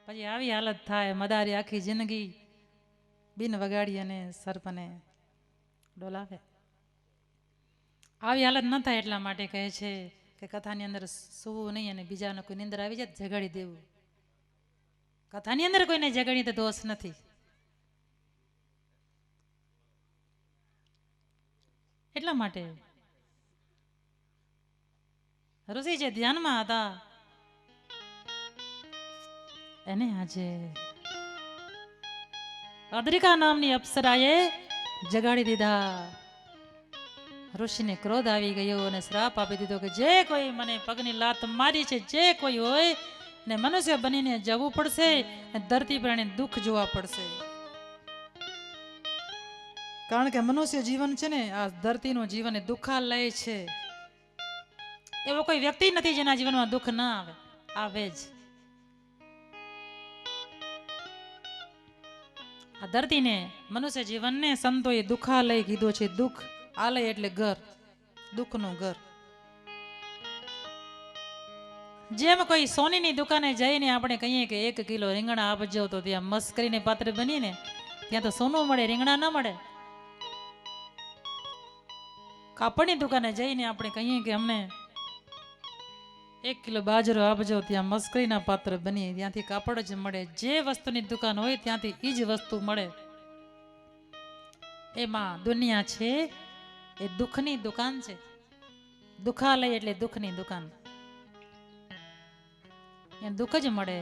પછી આવી હાલત થાય, મદારી આખી જિંદગી બિન વગાડી અને સર્પને ડોલાવે. આવી હાલત ન થાય એટલા માટે કહે છે કે કથાની અંદર સૂવું નહીં અને બીજાને કોઈ નિંદર આવી જાય જગાડી દેવું. કથાની અંદર કોઈને જગાડી તો દોષ નથી. એટલા માટે ઋષિ જે ધ્યાનમાં હતા એને આજે અદ્રિકા નામની અપ્સરાએ જગાડી દીધા. ઋષિને ક્રોધ આવી ગયો અને શ્રાપ આપી દીધો કે જે કોઈ મને પગની લાત મારી છે, જે કોઈ હોય ને મનુષ્ય બનીને જવું પડશે, ધરતી પર એને દુઃખ જોવા પડશે. કારણ કે મનુષ્ય જીવન છે ને આ ધરતીનું જીવન એ દુઃખાલય છે. એવો કોઈ વ્યક્તિ નથી જેના જીવનમાં દુઃખ ના આવે, આવે જ. આ ધરતીને મનુષ્ય જીવનને સંતોએ દુઃખાલય કીધો છે. દુઃખ આલય એટલે ઘર, દુઃખનું ઘર. જેમ કોઈ સોનીની દુકાને જઈને આપણે કહીએ કે 1 કિલો રીંગણા આપજો, તો ત્યાં મસ્કરીને પાત્ર બનીને ત્યાં તો સોનું મળે, રીંગણા ન મળે. કાપડની દુકાને જઈને આપણે કહીએ કે અમને 1 કિલો બાજરો આપજો, ત્યાં મસ્કરીના પાત્ર બની, ત્યાંથી કાપડ જ મળે. જે વસ્તુની દુકાન હોય ત્યાંથી એ જ વસ્તુ મળે. એમાં દુનિયા છે એ દુઃખની દુકાન છે. દુઃખાલય એટલે દુઃખની દુકાન. ત્યાં દુઃખ જ મળે.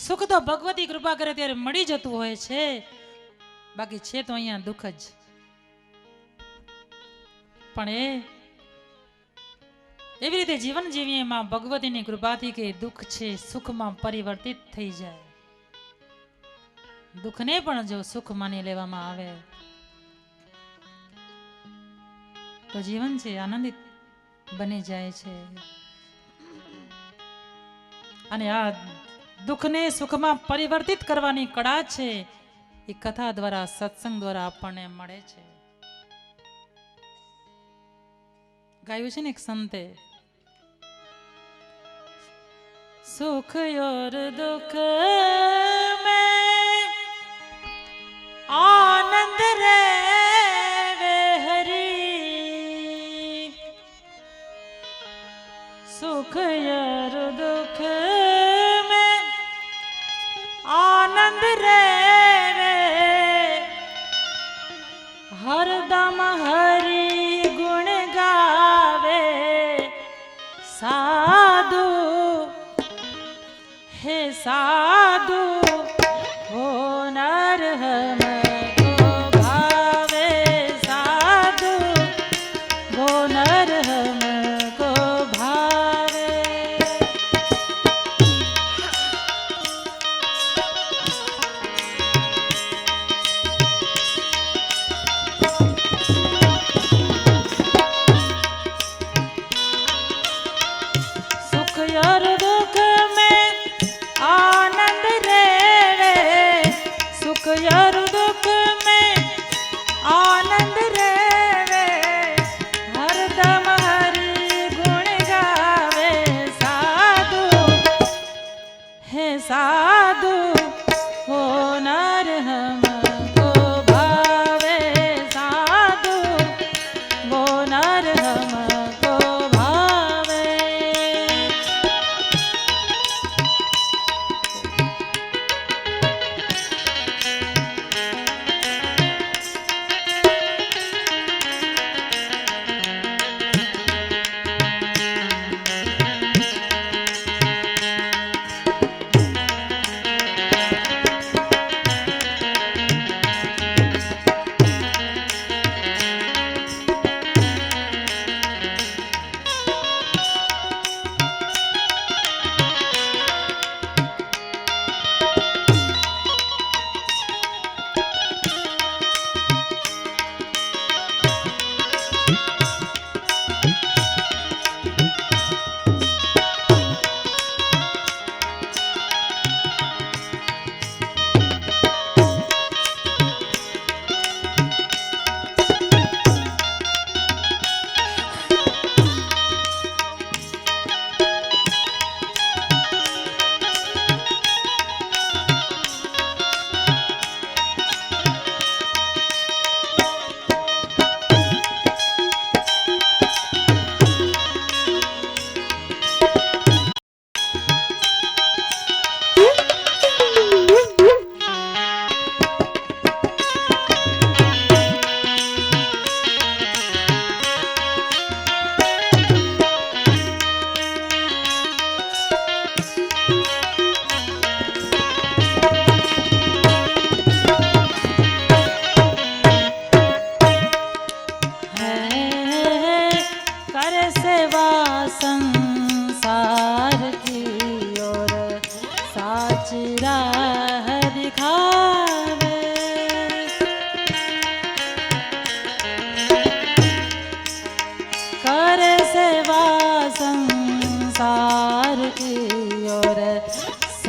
સુખ તો ભગવતી કૃપા કરે ત્યારે મળી જતું હોય છે, બાકી છે તો અહીંયા દુઃખ જ. પણ એવી રીતે જીવન જીવીએ એમાં ભગવતીની કૃપાથી કે દુઃખ છે સુખમાં પરિવર્તિત થઈ જાય. દુઃખને પણ જો સુખ માની લેવામાં આવે તો જીવન છે આનંદિત બની જાય છે. અને આ દુઃખને સુખમાં પરિવર્તિત કરવાની કળા છે એ કથા દ્વારા, સત્સંગ દ્વારા આપણને મળે છે. ગાયું છે ને એક સંતે, સુખ और दुख में आनंद रे वे हरी, सुख और दुख में आनंद रे वे हरदम हरि गुण गावे साधु हे साधु हो नर हमको भावे, साधु हो नर हमको भावे. सुख और दुख में आनंद रे वे, सुख और दुख में आनंद रे वे हरदम हरि गुण गावे साधु हे साधु हो नर हमको भावे, साधु हो नर हमको भावे.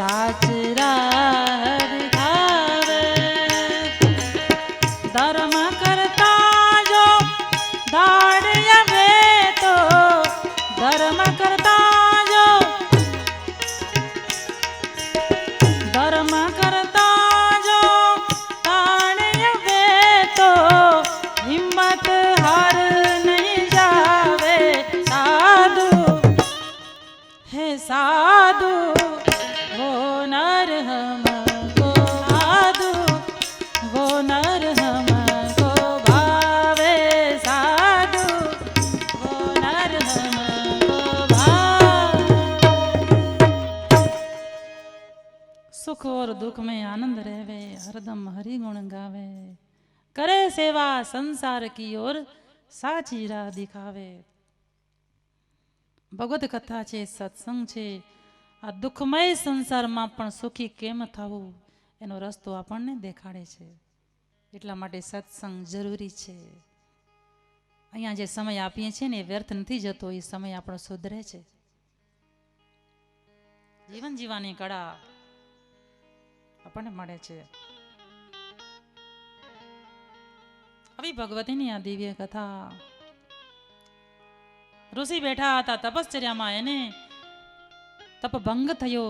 સાચ રાહ દિખાવે ધર્મ કરતા જો દાડ આવે તો ધર્મ કરતા જો ધર્મ કરતા જો દાડ આવે તો હિંમત હાર નહીં જાવે સાધુ હે સાધુ वो नर हमको साधु वो नर हमको भावे साधु वो नर हमको भावे सुख और दुख में आनंद रहवे हरदम हरि गुण गावे करे सेवा संसार की ओर साची राह दिखावे ભગવત કથા છે સત્સંગ છે આ દુઃખમય સંસારમાં પણ સુખી કેમ થવું એનો રસ્તો આપણને દેખાડે છે એટલા માટે સત્સંગ જરૂરી છે અહીંયા જે સમય આપીએ છીએ ને એ વ્યર્થ નથી જતો એ સમય આપણો સુધરે છે જીવન જીવવાની કળા આપણને મળે છે આવી ભગવતીની આ દિવ્ય કથા ઋષિ બેઠા હતા તપશ્ચર્યામાં એને તપભંગ થયો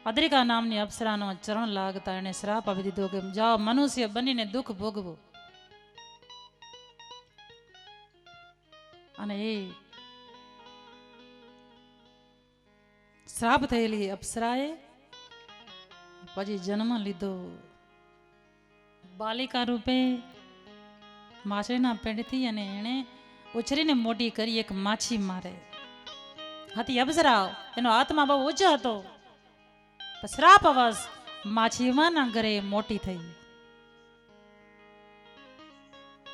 અદ્રિકા નામની અપ્સરાનો ચરણ લાગતા એને શ્રાપ આપી દીધો કે જાઓ મનુષ્ય બનીને દુઃખ ભોગવો અને એ શ્રાપ થયેલી અપ્સરાએ પછી જન્મ લીધો બાલિકા રૂપે માછલીના પેટથી અને એને ઉછરીને મોટી કરી એક માછી મારે હતી અપ્સરા એનો આત્મા બહુ ઉચ્ચ હતો શ્રાપવશ માછીમાના ઘરે મોટી થઈ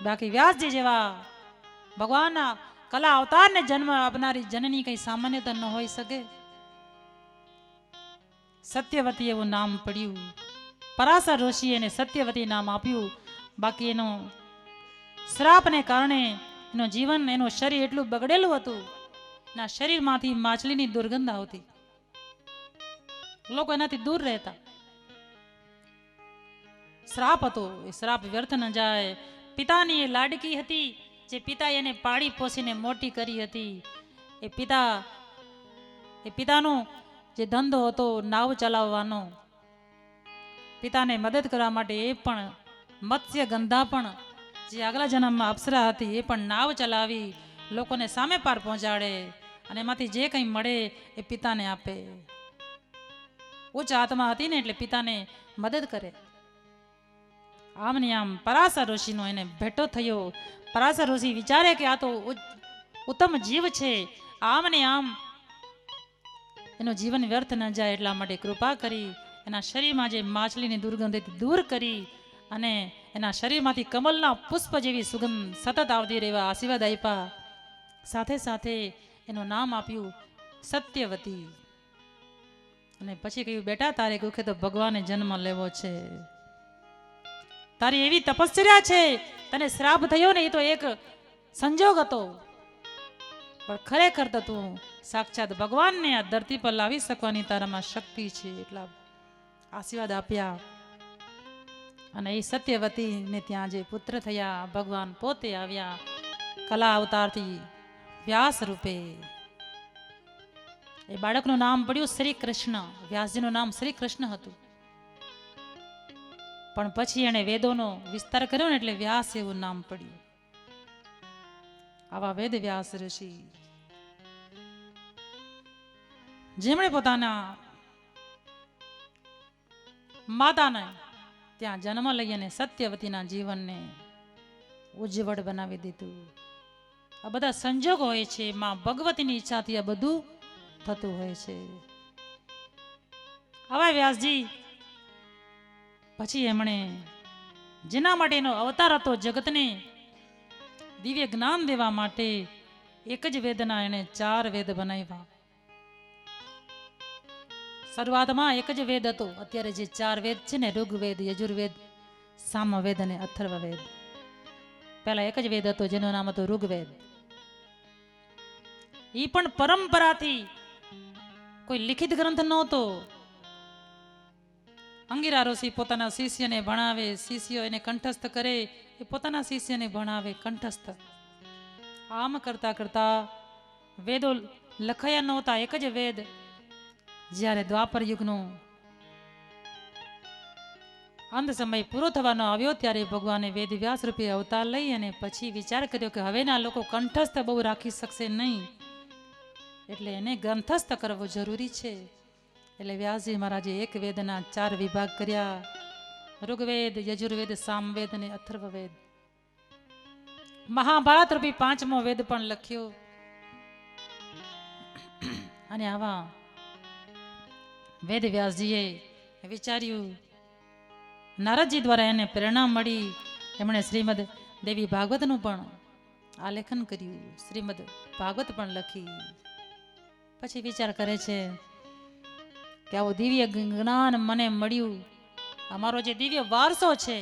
બાકી વ્યાસજી જેવા ભગવાનના કલા અવતારને જન્મ આપનારી જનની કઈ સામાન્ય તો ન હોઈ શકે સત્યવતી એવું નામ પડ્યું પરાશર ઋષિ એને સત્યવતી નામ આપ્યું બાકી એનો શ્રાપને કારણે એનું જીવન એનું શરીર એટલું બગડેલું હતું એના શરીરમાંથી માછલીની દુર્ગંધ આવતી લોકો એનાથી દૂર રહેતા શ્રાપ હતો એ શ્રાપ વ્યર્થ ન જાય પિતાની એ લાડકી હતી જે પિતાએ એને પાળી પોસીને મોટી કરી હતી એ પિતાનો જે ધંધો હતો નાવ ચલાવવાનો પિતાને મદદ કરવા માટે એ પણ મત્સ્ય ગંધા પણ જે આગલા જન્મમાં અપ્સરા હતી એ પણ નાવ ચલાવી લોકોને સામે પાર પહોંચાડે અને એમાંથી જે કંઈ મળે એ પિતાને આપે ઉચ્ચ આત્મા હતી ને એટલે પિતાને મદદ કરે આમ ને આમ પરાશર ઋષિનો એને ભેટો થયો પરાશર ઋષિ વિચારે કે આ તો ઉત્તમ જીવ છે આમ ને આમ એનું જીવન વ્યર્થ ન જાય એટલા માટે કૃપા કરી એના શરીરમાં જે માછલીની દુર્ગંધ હતી દૂર કરી અને એના શરીરમાંથી કમલના પુષ્પ જેવી સુગંધ સતત આવતી રહેવા આશીર્વાદ આપ્યા સાથે સાથે એનું નામ આપ્યું સત્યવતી અને પછી કહ્યું બેટા તારે કહ્યું કે તો ભગવાને જન્મ લેવો છે તારી એવી તપશ્ચર્યા છે તને શ્રાપ થયો ને એ તો એક સંજોગ હતો પણ ખરેખર તો તું સાક્ષાત ભગવાનને આ ધરતી પર લાવી શકવાની તારામાં શક્તિ છે એટલા આશીર્વાદ આપ્યા અને એ સત્યવતીને ત્યાં જે પુત્ર થયા ભગવાન પોતે આવ્યા કલા અવતારથી વ્યાસ રૂપે એ બાળકનું નામ પડ્યું શ્રી કૃષ્ણ વ્યાસજીનું નામ શ્રી કૃષ્ણ હતું પણ પછી એણે વેદોનો વિસ્તાર કર્યો ને એટલે વ્યાસ એવું નામ પડ્યું આવા વેદ વ્યાસ ઋષિ જેમણે પોતાના માતાને ત્યાં જન્મ લઈ અને સત્યવતીના જીવનને ઉજ્જવળ બનાવી દીધું આ બધા સંજોગ હોય છે માં ભગવતીની ઈચ્છાથી આ બધું થતું હોય છે હવે વ્યાસજી પછી એમણે જેના માટેનો અવતાર હતો જગતને દિવ્ય જ્ઞાન દેવા માટે એક જ વેદના એને 4 વેદ બનાવ્યા શરૂઆતમાં એક જ વેદ હતો અત્યારે જે 4 વેદ છે ને ઋગ્વેદ યજુર્વેદ સામવેદ અને અથર્વવેદ પહેલા એક જ વેદ હતો જેનું નામ હતું ઋગ્વેદ એ પણ પરંપરાથી કોઈ લિખિત ગ્રંથ નહોતો. અંગીરા ઋષિ પોતાના શિષ્યને ભણાવે, શિષ્યો એને કંઠસ્થ કરે, એ પોતાના શિષ્યને ભણાવે કંઠસ્થ. આમ કરતા કરતા વેદો લખાયા નહોતા. એક જ વેદ જ્યારે દ્વાપર યુગનો અંત સમય પૂરો થવાનો આવ્યો ત્યારે ભગવાને વેદ વ્યાસ રૂપે અવતાર લઈ અને પછી વિચાર કર્યો કે હવેના લોકો કંઠસ્થ બહુ રાખી શકશે નહીં, એટલે એને ગ્રંથસ્થ કરવો જરૂરી છે. એટલે વ્યાસજી મહારાજે એક વેદના 4 વિભાગ કર્યા: ઋગ્વેદ, યજુર્વેદ, સામવેદ અને અથર્વવેદ. મહાભારત રૂપી 5મો વેદ પણ લખ્યો. અને આવા વેદ વ્યાસજીએ વિચાર્યું, નારદજી દ્વારા એને પ્રેરણા મળી. એમણે શ્રીમદ દેવી ભાગવતનું પણ આલેખન કર્યું, શ્રીમદ ભાગવત પણ લખી. પછી વિચાર કરે છે કે આવું દિવ્ય જ્ઞાન મને મળ્યું, અમારો જે દિવ્ય વારસો છે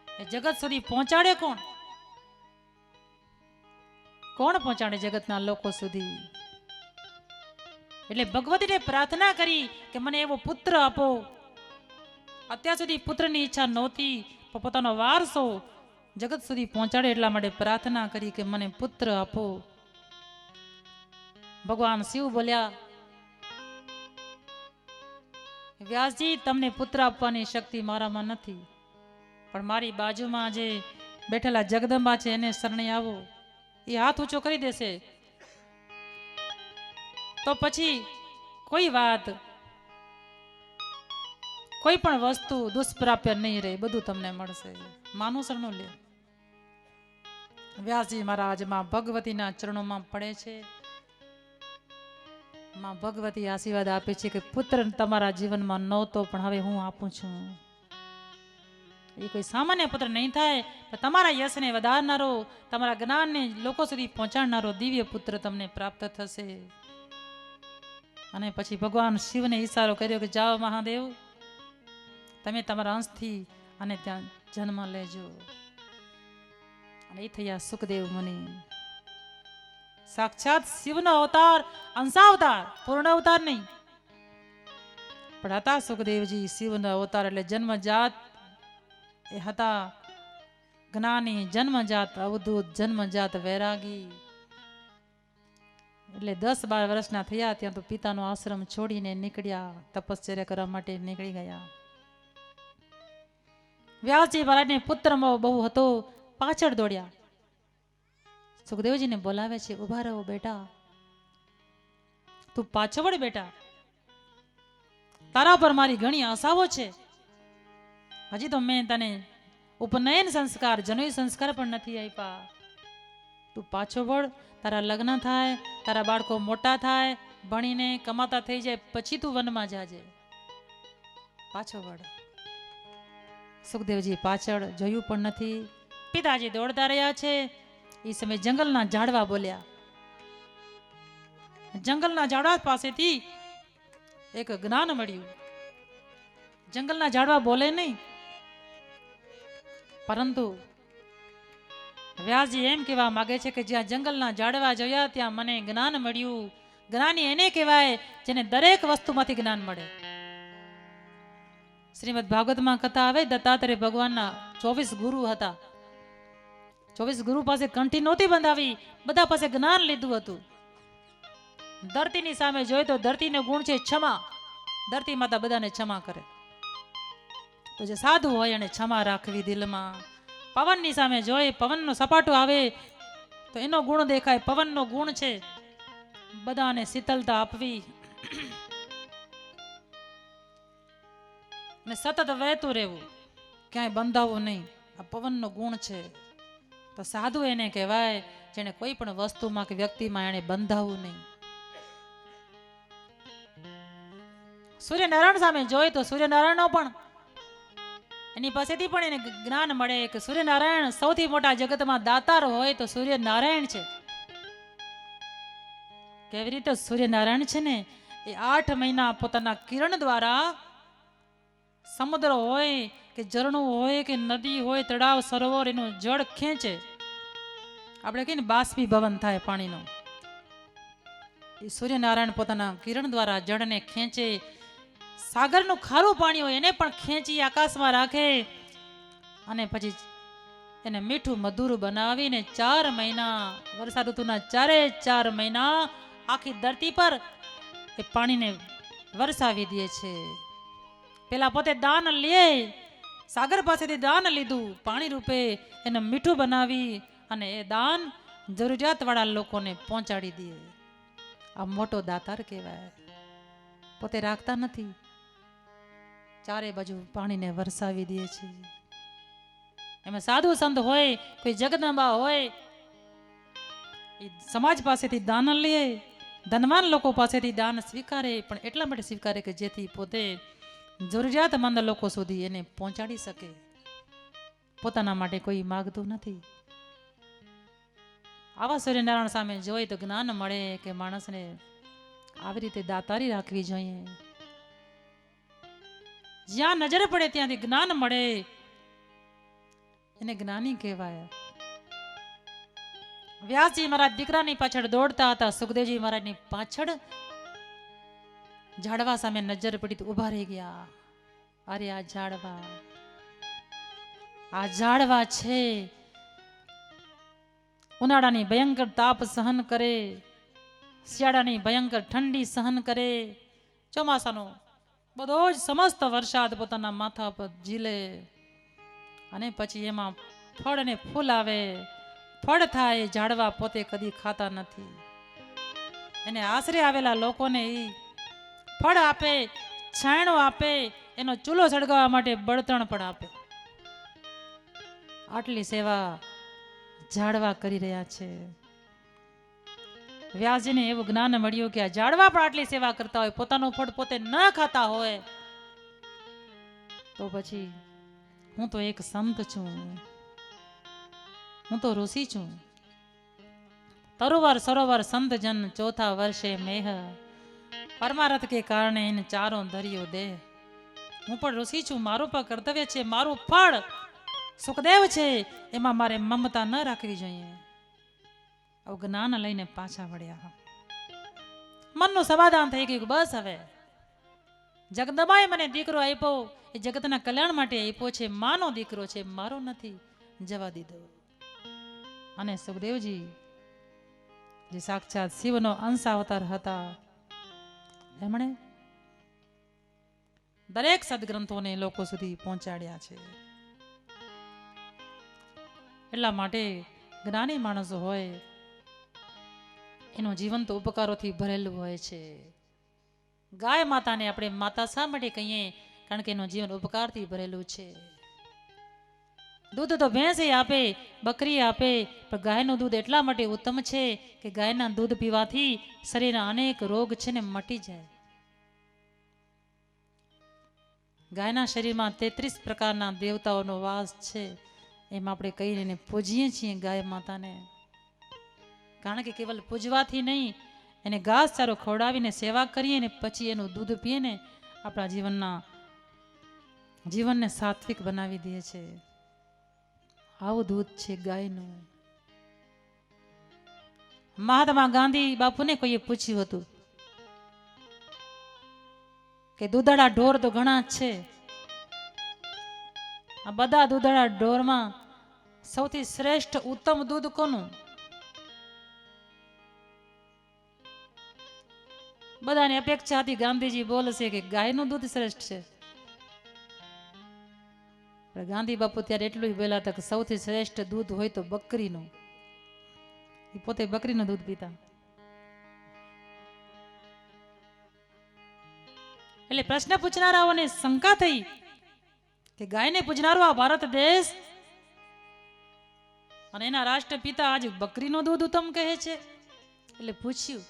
એ જગત સુધી પહોંચાડે કોણ? કોણ પહોંચાડે જગતના લોકો સુધી? એટલે ભગવતીને પ્રાર્થના કરી કે મને એવો પુત્ર આપો. અત્યાર સુધી પુત્રની ઈચ્છા નહોતી, પણ પોતાનો વારસો જગત સુધી પહોંચાડે એટલા માટે પ્રાર્થના કરી કે મને પુત્ર આપો. ભગવાન શિવ બોલ્યા, વ્યાસજી, તમને પુત્ર આપવાની શક્તિ મારામાં નથી, પણ મારી બાજુમાં જે બેઠેલા જગદંબા છે એને શરણે આવો, એ હાથ ઊંચો કરી દેશે તો પછી કોઈ વાત, કોઈ પણ વસ્તુ દુષ્પ્રાપ્ય નહીં રહે, બધું તમને મળશે. માનું શરણું લે. વ્યાસજી મહારાજ માં ભગવતીના ચરણોમાં પડે છે. માં ભગવતી આશીર્વાદ આપે છે કે પુત્ર તમારા જીવનમાં નહોતો, પણ હવે હું આપું છું. એ કોઈ સામાન્ય પુત્ર નહીં થાય, પણ તમારા યશને વધારનારો, તમારા જ્ઞાનને લોકો સુધી પહોંચાડનારો દિવ્ય પુત્ર તમને પ્રાપ્ત થશે. અને પછી ભગવાન શિવને ઈશારો કર્યો કે જાઓ મહાદેવ, તમે તમારા અંશથી અને ત્યાં જન્મ લેજો. અને એ થયા સુખદેવ મુનિ. સાક્ષાત શિવનો અવતાર, અંશાવતાર, પૂર્ણ અવતાર નહીં, પણ હતા સુખદેવજી શિવનો અવતાર. એટલે જન્મજાત એ હતા જ્ઞાની, જન્મજાત અવધૂત, જન્મજાત વૈરાગી. એટલે 10-12 વર્ષના થયા ત્યાં તો પિતાનો આશ્રમ છોડીને નીકળ્યા, તપશ્ચર્યા કરવા માટે નીકળી ગયા. વ્યાસજી મહારાજને પુત્રમોહ બહુ હતો, પાછળ દોડ્યા. સુખદેવજીને બોલાવે છે, ઉભા રહો બેટા, તું પાછો વળ બેટા, તારા પર મારી ઘણી આશાઓ છે. હજી તો મેં તને ઉપનયન સંસ્કાર, જનોઈ સંસ્કાર પણ નથી આપ્યા. તું પાછો વળ, તારા લગ્ન થાય, તારા બાળકો મોટા થાય, ભણીને કમાતા થઈ જાય, પછી તું વનમાં જાજે. પાછો વળ. સુખદેવજી પાછળ જોયું પણ નથી. પિતાજી દોડતા રહ્યા છે. એ સમય જંગલના ઝાડવા બોલ્યા. જંગલના ઝાડવા પાસેથી એક જ્ઞાન મળ્યું. જંગલના ઝાડવા બોલે નહીં, પરંતુ વ્યાસજી એમ કહેવા માંગે છે કે જ્યાં જંગલના ઝાડવા જોયા ત્યાં મને જ્ઞાન મળ્યું. જ્ઞાની એને કહેવાય જેને દરેક વસ્તુમાંથી જ્ઞાન મળે. શ્રીમદ ભાગવતમાં કથા આવે, દત્તાત્રેય ભગવાનના 24 ગુરુ હતા. 24 ગુરુ પાસે કંઠી નહોતી બંધાવી, બધા પાસે જ્ઞાન લીધું હતું. ધરતીની સામે જોઈએ તો ધરતીનો ગુણ છે ક્ષમા. ધરતી માતા બધાને ક્ષમા કરે. તો જે સાધુ હોય એને ક્ષમા રાખવી દિલમાં. પવનની સામે જોઈએ, પવનનો સપાટો આવે તો એનો ગુણ દેખાય. પવનનો ગુણ છે બધાને શીતળતા આપવી અને સતત વહેતું રહેવું, ક્યાંય બંધાવવું નહીં. આ પવનનો ગુણ છે. તો સાધુ એને કહેવાય જેને કોઈ પણ વસ્તુમાં કે વ્યક્તિમાં એને બંધાવવું નહીં. સૂર્યનારાયણ સામે જોઈએ તો સૂર્યનારાયણનો પણ એની પાસેથી પણ એને જ્ઞાન મળે કે સૂર્યનારાયણ સૌથી મોટા જગતમાં દાતાર હોય તો સૂર્યનારાયણ છે. કેવી રીતે સૂર્યનારાયણ છે ને એ 8 મહિના પોતાના કિરણ દ્વારા સમુદ્ર હોય કે ઝરણું હોય કે નદી હોય, તળાવ, સરોવર, એનું જળ ખેંચે. આપણે કહીએ ને બાષ્પીભવન થાય પાણીનું, એ સૂર્યનારાયણ પોતાના કિરણ દ્વારા જળને ખેંચે, સાગરનું ખારું પાણી હોય એને પણ ખેંચી આકાશમાં રાખે અને પછી એને મીઠું મધુર બનાવીને 4 મહિના, વર્ષા ઋતુના 4 મહિના આખી ધરતી પર એ પાણીને વરસાવી દે છે. પેલા પોતે દાન લે, સાગર પાસેથી દાન લીધું, પાણી રૂપે એને મીઠું બનાવી અને એ દાન જરૂરિયાત વાળા લોકોને પહોંચાડી દે. આ મોટો દાતાર કહેવાય. પોતે રાખતા નથી, ચારે બાજુ પાણીને વરસાવી દે છે. એમાં સાધુ સંત હોય, કોઈ જગદંબા હોય, એ સમાજ પાસેથી દાન લે, ધનવાન લોકો પાસેથી દાન સ્વીકારે, પણ એટલા માટે સ્વીકારે કે જેથી પોતે જરૂરિયાતમંદ લોકો સુધી એને પહોંચાડી શકે. પોતાના માટે કોઈ માગતું નથી. આવા સૂર્યનારાયણ સામે જોઈ તો જ્ઞાન મળે કે માણસને આવી રીતે દાતારી રાખવી જોઈએ. જ્યાં નજર પડે ત્યાંથી જ્ઞાન મળે એને જ્ઞાની કહેવાય. વ્યાસજી મહારાજ દીકરાની પાછળ દોડતા હતા. સુખદેવજી મહારાજની પાછળ ઝાડવા સામે નજર પડી તો ઉભા રહી ગયા. અરે આ ઝાડવા છે, ઉનાળાની ભયંકર તાપ સહન કરે, શિયાળાની ભયંકર ઠંડી સહન કરે, ચોમાસાનો બધો જ સમસ્ત વરસાદ પોતાના માથા પર ઝીલે અને પછી એમાં ફળ અને ફૂલ આવે, ફળ થાય. ઝાડવા પોતે કદી ખાતા નથી. એને આશરે આવેલા લોકોને એ ફળ આપે, છાંયડો આપે, એનો ચૂલો સળગાવવા માટે બળતણ પણ આપે. આટલી સેવા ઝાડવા કરી રહ્યા છે. વ્યાસજીને એવું જ્ઞાન મળ્યું કે આ ઝાડવા પણ આટલી સેવા કરતા હોય, પોતાનું ફળ પોતે ન ખાતા હોય, તો પછી હું તો એક સંત છું, હું તો ઋષિ છું. તરુવર સરોવર સંત જન ચોથા વર્ષે મેહ, પરમારથ કે કારણે એને ચારો ધર્યો દેહ. હું પણ ઋષિ છું, મારું પણ કર્તવ્ય છે, મારું ફળ સુખદેવ છે, એમાં મારે મમતા ન રાખવી જોઈએ. આવું જ્ઞાન લઈને પાછા વળ્યા. મનનું સમાધાન થઈ ગયું. બસ હવે જગદંબાએ મને દીકરો આપ્યો, એ જગતના કલ્યાણ માટે આપ્યો છે, માનો દીકરો છે, મારો નથી, જવા દીધો. અને સુખદેવજી જે સાક્ષાત શિવનો અંશ અવતાર હતા, એમણે દરેક સદગ્રંથોને લોકો સુધી પહોંચાડ્યા છે. એટલા માટે જ્ઞાની માણસો હોય એનું જીવન તો ઉપકારોથી ભરેલું હોય છે. ગાય માતાને આપણે માતા શા માટે કહીએ? કારણ કે એનું જીવન ઉપકારથી ભરેલું છે. દૂધ તો ભેંસ આપે, બકરી આપે, પણ ગાયનું દૂધ એટલા માટે ઉત્તમ છે કે ગાયના દૂધ પીવાથી શરીરના અનેક રોગ છે ને મટી જાય. ગાયના શરીરમાં 33 પ્રકારના દેવતાઓનો વાસ છે. એમ આપણે કહીને પૂજીએ છીએ ગાય માતાને. કારણ કે કેવલ પૂજવાથી નહીં, એને ઘાસ ચારો ખવડાવીને સેવા કરીએ ને પછી એનું દૂધ પીએ ને આપણા જીવનને સાત્વિક બનાવી દે છે. આવું દૂધ છે ગાયનું. મહાત્મા ગાંધી બાપુને કોઈએ પૂછ્યું હતું કે દૂધાળા ઢોર તો ઘણા જ છે, આ બધા દૂધાળા ઢોરમાં સૌથી શ્રેષ્ઠ ઉત્તમ દૂધ કોનું? બધાની અપેક્ષા હતી ગાંધીજી બોલશે કે ગાયનું દૂધ શ્રેષ્ઠ છે. ગાંધી બાપુ ત્યારે એટલું બોલ્યા હતા કે સૌથી શ્રેષ્ઠ દૂધ હોય તો બકરીનું. એ પોતે બકરીનું દૂધ પીતા. એટલે પ્રશ્ન પૂછનારાઓને શંકા થઈ કે ગાયને પૂજનારો આ ભારત દેશ અને એના રાષ્ટ્રપિતા આજે બકરીનું દૂધ ઉત્તમ કહે છે. એટલે પૂછ્યું,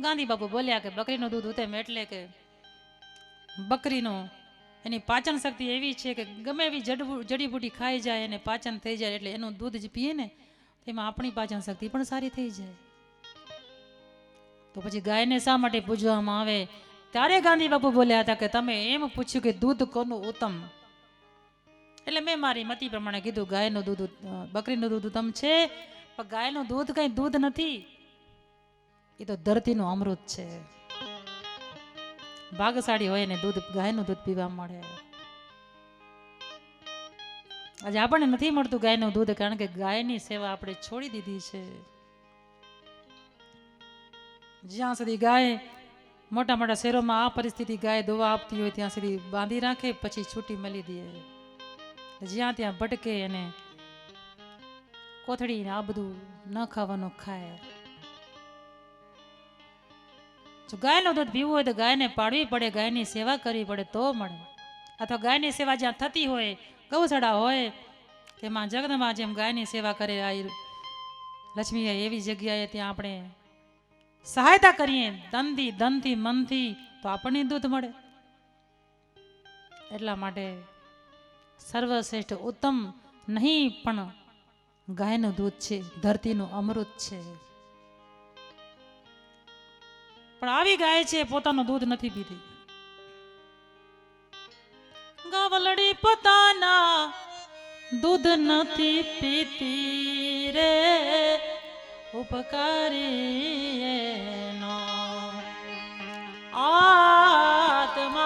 ગાંધી બાપુ બોલ્યા કે બકરીનું દૂધ ઉત્તમ એટલે કે બકરીનું એની પાચન શક્તિ એવી છે કે ગમે એવી જડીબુટી ખાઈ જાય અને પાચન થઈ જાય, એટલે એનું દૂધ જ પીએ ને તેમાં આપણી પાચન શક્તિ પણ સારી થઈ જાય. તો પછી ગાયને શા માટે પૂજવામાં આવે? ત્યારે ગાંધી બાપુ બોલ્યા હતા કે તમે એમ પૂછ્યું કે દૂધ કોનું ઉત્તમ, એટલે મેં મારી મતિ પ્રમાણે કીધું ગાયનું દૂધ, બકરીનું દૂધ ઉત્તમ છે, પણ ગાયનું દૂધ કઈ દૂધ નથી, એ તો ધરતીનું અમૃત છે. ભાગશાળી હોય ને દૂધ, ગાયનું દૂધ પીવા મળે. આજે આપણને નથી મળતું ગાયનું દૂધ, કારણ કે ગાયની સેવા આપણે છોડી દીધી છે. જ્યાં સુધી ગાય મોટા મોટા શહેરોમાં આ પરિસ્થિતિ, ગાય દોવા આપતી હોય ત્યાં સુધી બાંધી રાખે, પછી છૂટી મળી દે. જ્યાં ત્યાં ભટકે અને કોથળી આ બધું ન ખાવાનું ખાય. જો ગાયનું દૂધ પીવું હોય તો ગાયને પાડવી પડે, ગાયની સેવા કરવી પડે તો મળે. અથવા ગાયની સેવા જ્યાં થતી હોય, ગૌશાળા હોય, તેમાં જગદંબા જેમ ગાયની સેવા કરે આ લક્ષ્મી, એવી જગ્યાએ ત્યાં આપણે સહાયતા કરીએ ધનથી મનથી, તો આપણને દૂધ મળે. એટલા માટે સર્વશ્રેષ્ઠ ઉત્તમ નહીં, પણ ગાયનું દૂધ છે, ધરતીનું અમૃત છે. પણ આવી ગાય છે પોતાનું દૂધ નથી પીતી. ગાવલડી પોતાના દૂધ નથી પીતી રે, ઉપકારી એનો આત્મા.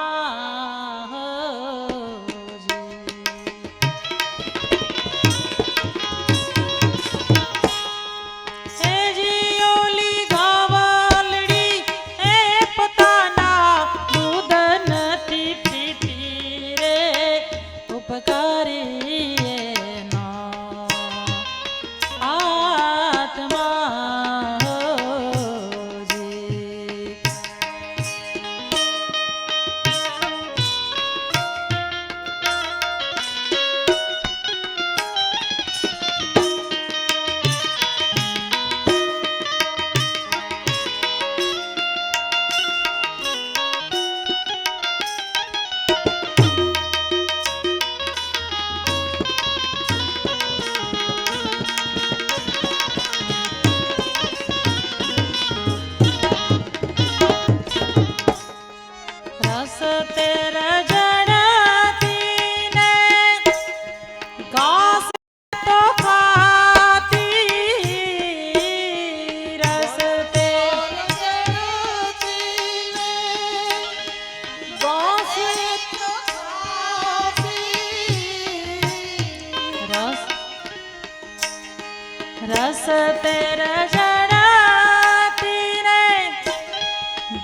रस तेरा जड़ाती रे,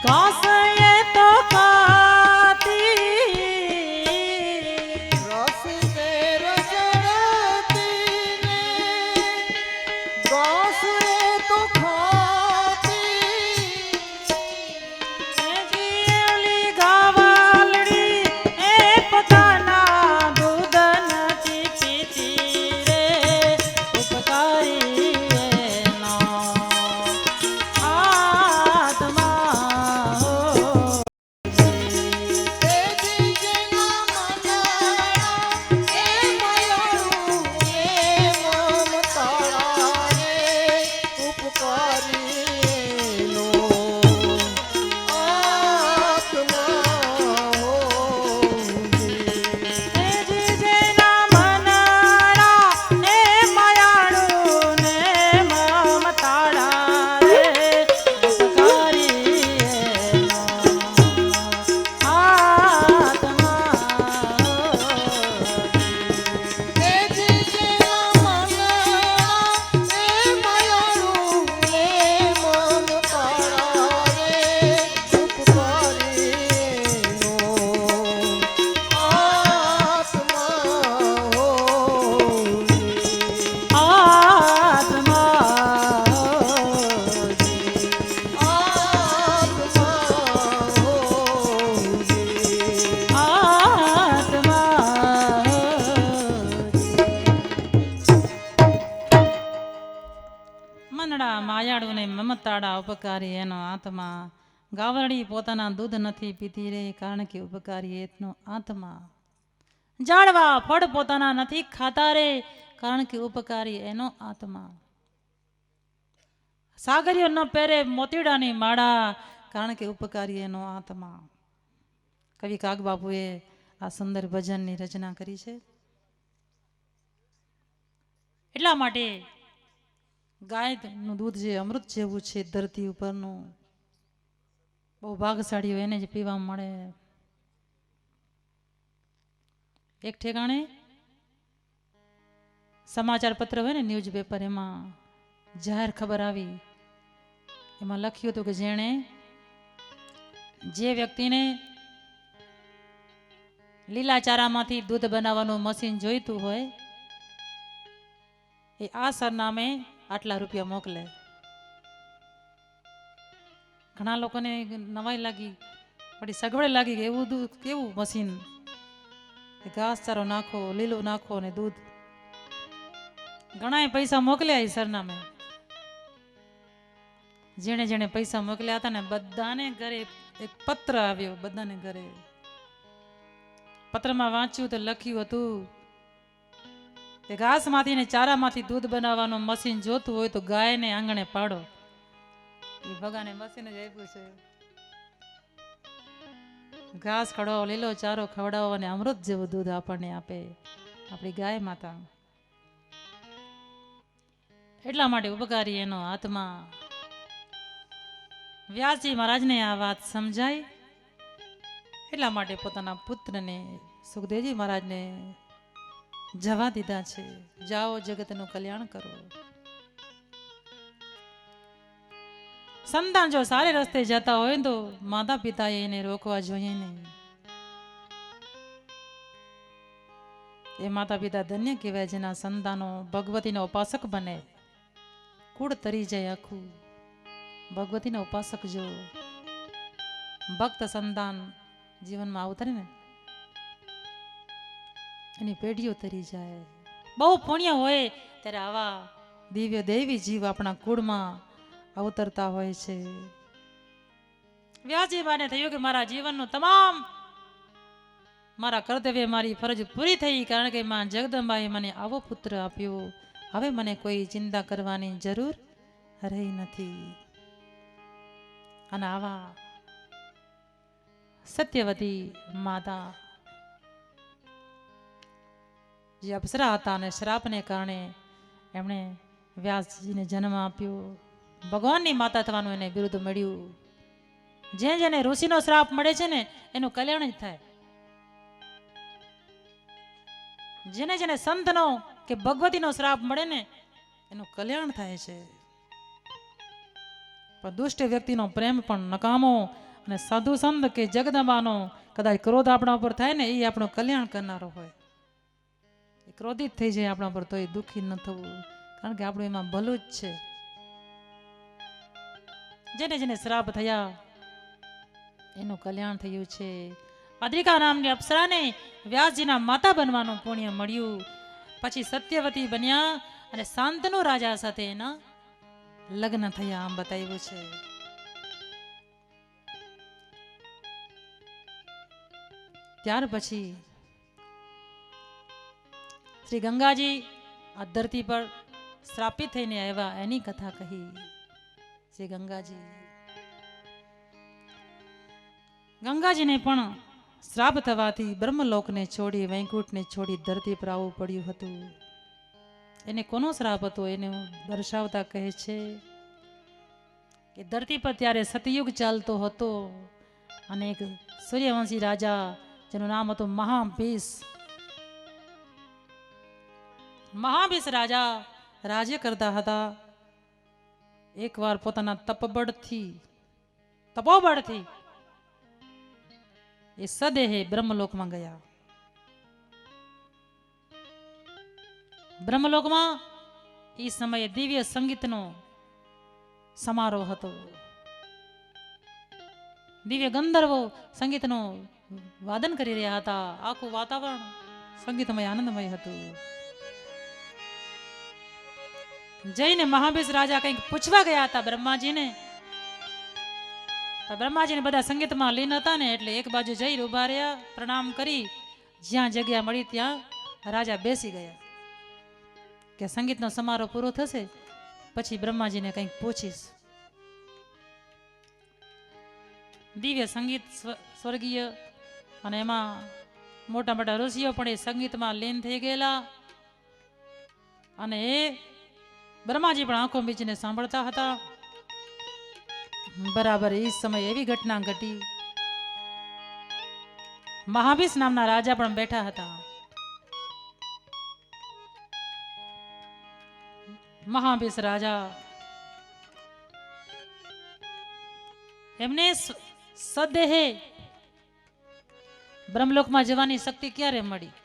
घास ये तो खाती। रस तेरा जड़ाती रे, घास ये तो खाती। जीवली गावालड़ी ए पकाना दूध नथी पीती रे, उपकारी માયાળુ ને મમતાળા ઉપકારી એનો આત્મા. ગાવરડી પોતાના દૂધ નથી પીતી રે, કારણ કે ઉપકારી એનો આત્મા. ઝાડવા ફળ પોતાના નથી ખાતા રે, કારણ કે ઉપકારી એનો આત્મા. સાગરીઓ ન પહેરે મોતીડાની માળા, કારણ કે ઉપકારી એનો આત્મા. કવિ કાગબાપુએ આ સુંદર ભજનની રચના કરી છે. એટલા માટે ગાયનું દૂધ જે અમૃત જેવું છે ધરતી ઉપરનું, બહુ ભાગશાળી હોય એને જ પીવા મળે. એક ઠેકાણે સમાચાર પત્ર હોય ને, ન્યૂઝ પેપર, એમાં જાહેર ખબર આવી. એમાં લખ્યું હતું કે જે વ્યક્તિને લીલા ચારામાંથી દૂધ બનાવવાનું મશીન જોઈતું હોય એ આ સરનામે આટલા રૂપિયા મોકલે. ઘણા લોકોને નવાઈ લાગી, બડી સગવડ લાગી કે એવું દૂધ કેવું મશીન, ઘાસચારો નાખો, લીલું નાખો ને દૂધ. ઘણાએ પૈસા મોકલ્યા એ સરનામે. જેણે જેણે પૈસા મોકલ્યા હતા ને બધાને ઘરે એક પત્ર આવ્યો, બધાને ઘરે. પત્રમાં વાંચ્યું તો લખ્યું હતું કે ઘાસમાંથી ને ચારામાંથી દૂધ બનાવવાનું મશીન જોતું હોય તો ગાયને આંગણે પાડો. એ ભગાને મશીન જ આપ્યું છે. ઘાસ ખવડાવો, લીલો ચારો ખવડાવો અને અમૃત જેવું દૂધ આપણને આપે આપણી ગાય માતા. એટલા માટે ઉપકારી એનો આત્મા. વ્યાસજી મહારાજને આ વાત સમજાય, એટલા માટે પોતાના પુત્રને સુખદેવજી મહારાજને જવા દીધા છે. જાઓ જગતનું કલ્યાણ કરો. સંતાન જો સારે રસ્તે જતા હોય તો માતા પિતાએ એને રોકવા જોઈએ નહીં. એ માતા પિતા ધન્ય કહેવાય જેના સંતાનો ભગવતીના ઉપાસક બને. કુળ તરી જાય આખું. ભગવતીના ઉપાસક જો ભક્ત સંતાન જીવનમાં આવતરે ને એની પેઢીઓ તરી જાય. બહુ પુણ્ય હોય ત્યારે આવા દિવ્ય દેવી જીવ આપણા કુળમાં અવતરતા હોય છે. વ્યાસજી બાને થયું કે મારા જીવનનું તમામ મારા કર્તવ્ય, મારી ફરજ પૂરી થઈ, કારણ કે માં જગદંબાએ મને આવો પુત્ર આપ્યો. હવે મને કોઈ ચિંતા કરવાની જરૂર રહી નથી. અને આવા સત્યવતી માતા જે અપ્સરા હતા અને શ્રાપને કારણે એમણે વ્યાસજીને જન્મ આપ્યો. ભગવાનની માતા થવાનું એને બિરુદ મળ્યું. જેને ઋષિનો શ્રાપ મળે છે ને એનું કલ્યાણ જ થાય. જેને સંતનો કે ભગવતીનો શ્રાપ મળે ને એનું કલ્યાણ થાય છે. પણ દુષ્ટ વ્યક્તિનો પ્રેમ પણ નકામો, અને સાધુ સંત કે જગદંબાનો કદાચ ક્રોધ આપણા ઉપર થાય ને એ આપણું કલ્યાણ કરનારો હોય. એ ક્રોધિત થઈ જાય આપણા પર તો એ દુઃખી ન થવું, કારણ કે આપણું એમાં ભલું જ છે. જેને શ્રાપ થયા એનું કલ્યાણ થયું છે. અદ્રિકા નામની અપ્સરાને વ્યાસજીના માતા બનવાનું પુણ્ય મળ્યું. પછી સત્યવતી બન્યા અને શાંતનુ રાજા સાથે એના લગ્ન થયા, આમ બતાવ્યું છે. ત્યાર પછી શ્રી ગંગાજી આ ધરતી પર શ્રાપિત થઈને આવ્યા, એની કથા કહી. શ્રી ગંગાજીને પણ શ્રાપ થવાથી બ્રહ્મલોકને છોડી, વૈકુંઠને છોડી ધરતી પર આવવું પડ્યું હતું. એને કોનો શ્રાપ હતો એને દર્શાવતા કહે છે કે ધરતી પર ત્યારે સતયુગ ચાલતો હતો અને એક સૂર્યવંશી રાજા જેનું નામ હતું મહાભીષ રાજા રાજ્ય કરતા હતા. એકવાર પોતાના તપોબળથી એ સદેહે બ્રહ્મલોકમાં ગયા. બ્રહ્મલોકમાં એ સમયે દિવ્ય સંગીતનો સમારોહ હતો. દિવ્ય ગંધર્વો સંગીતનું વાદન કરી રહ્યા હતા. આખું વાતાવરણ સંગીતમય આનંદમય હતું. જઈને મહાભીષ રાજા કંઈક પૂછવા ગયા હતા બ્રહ્માજીને. બ્રહ્માજીને બધા સંગીતમાં લીન હતા ને એટલે એક બાજુ જઈ ઉભા રહ્યા, પ્રણામ કરી જ્યાં જગ્યા મળી ત્યાં રાજા બેસી ગયા કે સંગીતનો સમારોહ પૂરો થશે પછી બ્રહ્માજીને કંઈક પૂછીશ. દિવ્ય સંગીત સ્વર્ગીય, અને એમાં મોટા મોટા ઋષિઓ પણ એ સંગીતમાં લીન થઈ ગયેલા. અને એ બ્રહ્માજી પણ આંખો મીચીને સાંભળતા હતા. બરાબર એ સમયે એવી ઘટના ઘટી. મહાવીસ નામના રાજા પણ બેઠા હતા. મહાવીસ રાજા એમને સદેહે બ્રહ્મલોકમાં જવાની શક્તિ ક્યારે મળી?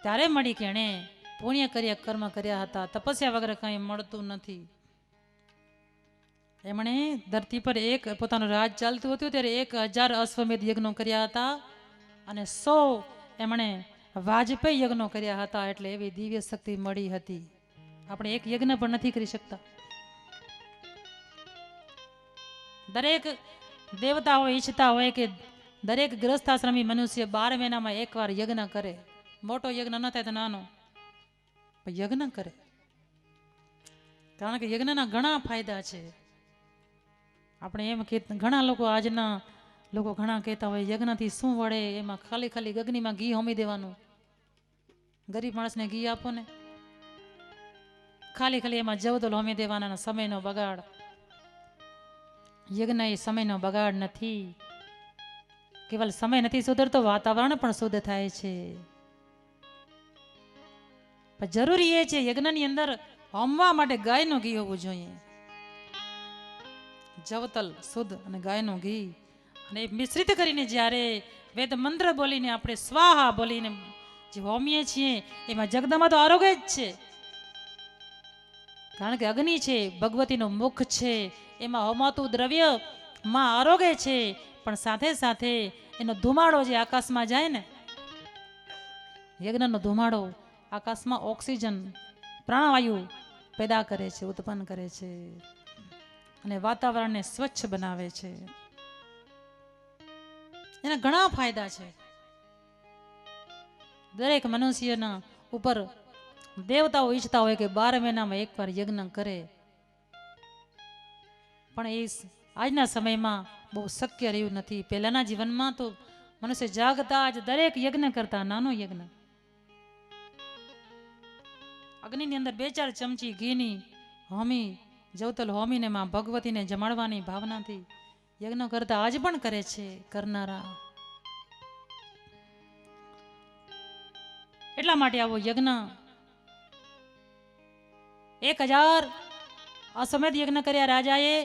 ત્યારે મળી કે એણે પુણ્ય કર્યા, કર્મ કર્યા હતા. તપસ્યા વગર કંઈ મળતું નથી. એમણે ધરતી પર પોતાનું રાજ ચાલતું હતું ત્યારે 1000 અશ્વમેધ યજ્ઞો કર્યા હતા અને 100 એમણે વાજપેયી યજ્ઞો કર્યા હતા. એટલે એવી દિવ્ય શક્તિ મળી હતી. આપણે એક યજ્ઞ પણ નથી કરી શકતા. દરેક દેવતાઓ ઈચ્છતા હોય કે દરેક ગ્રસ્થાશ્રમી મનુષ્ય 12 મહિનામાં એકવાર યજ્ઞ કરે. મોટો યજ્ઞ ન થાય તો નાનો પણ યજ્ઞ કરે. કારણ કે યજ્ઞના ઘણા ફાયદા છે. આપણે એમ કે ઘણા લોકો આજના લોકો ઘણા કહેતા હોય યજ્ઞથી શું વળે, એમાં ખાલી ખાલી અગ્નિમાં ઘી હોમી દેવાનું. ગરીબ માણસને ઘી આપો ને, ખાલી ખાલી એમાં જવદલ હોમી દેવાના, સમયનો બગાડ. યજ્ઞ એ સમયનો બગાડ નથી. કેવલ સમય નથી સુધરતો, વાતાવરણ પણ શુદ્ધ થાય છે. પણ જરૂરી એ છે યજ્ઞની અંદર હોમવા માટે ગાયનું ઘી હોવું જોઈએ. જવતલ શુદ્ધ અને ગાયનું ઘી અને મિશ્રિત કરીને જ્યારે વેદ મંત્ર બોલીને આપણે સ્વાહા બોલીને જે હોમીએ છીએ એમાં જગદંબા તો આરોગ્ય જ છે. કારણ કે અગ્નિ છે, ભગવતીનું મુખ છે, એમાં હોમાતું દ્રવ્ય માં આરોગ્ય છે. પણ સાથે સાથે એનો ધુમાડો જે આકાશમાં જાય ને, યજ્ઞનો ધુમાડો આકાશમાં ઓક્સિજન પ્રાણવાયુ પેદા કરે છે, ઉત્પન્ન કરે છે અને વાતાવરણને સ્વચ્છ બનાવે છે. એના ઘણા ફાયદા છે. દરેક મનુષ્યના ઉપર દેવતાઓ ઈચ્છતા હોય કે 12 મહિનામાં એકવાર યજ્ઞ કરે. પણ એ આજના સમયમાં બહુ શક્ય રહ્યું નથી. પહેલાના જીવનમાં તો મનુષ્ય જાગતા જ દરેક યજ્ઞ કરતા. નાનો યજ્ઞ અગ્નિની અંદર 2-4 ચમચી ઘીની હોમી, જવતલ હોમીને માં ભગવતીને જમાડવાની ભાવનાથી યજ્ઞ કરતા આજ પણ કરે છે કરનારા. એટલા માટે આવો યજ્ઞ 1000 અશ્વમેધ યજ્ઞ કર્યા રાજાએ,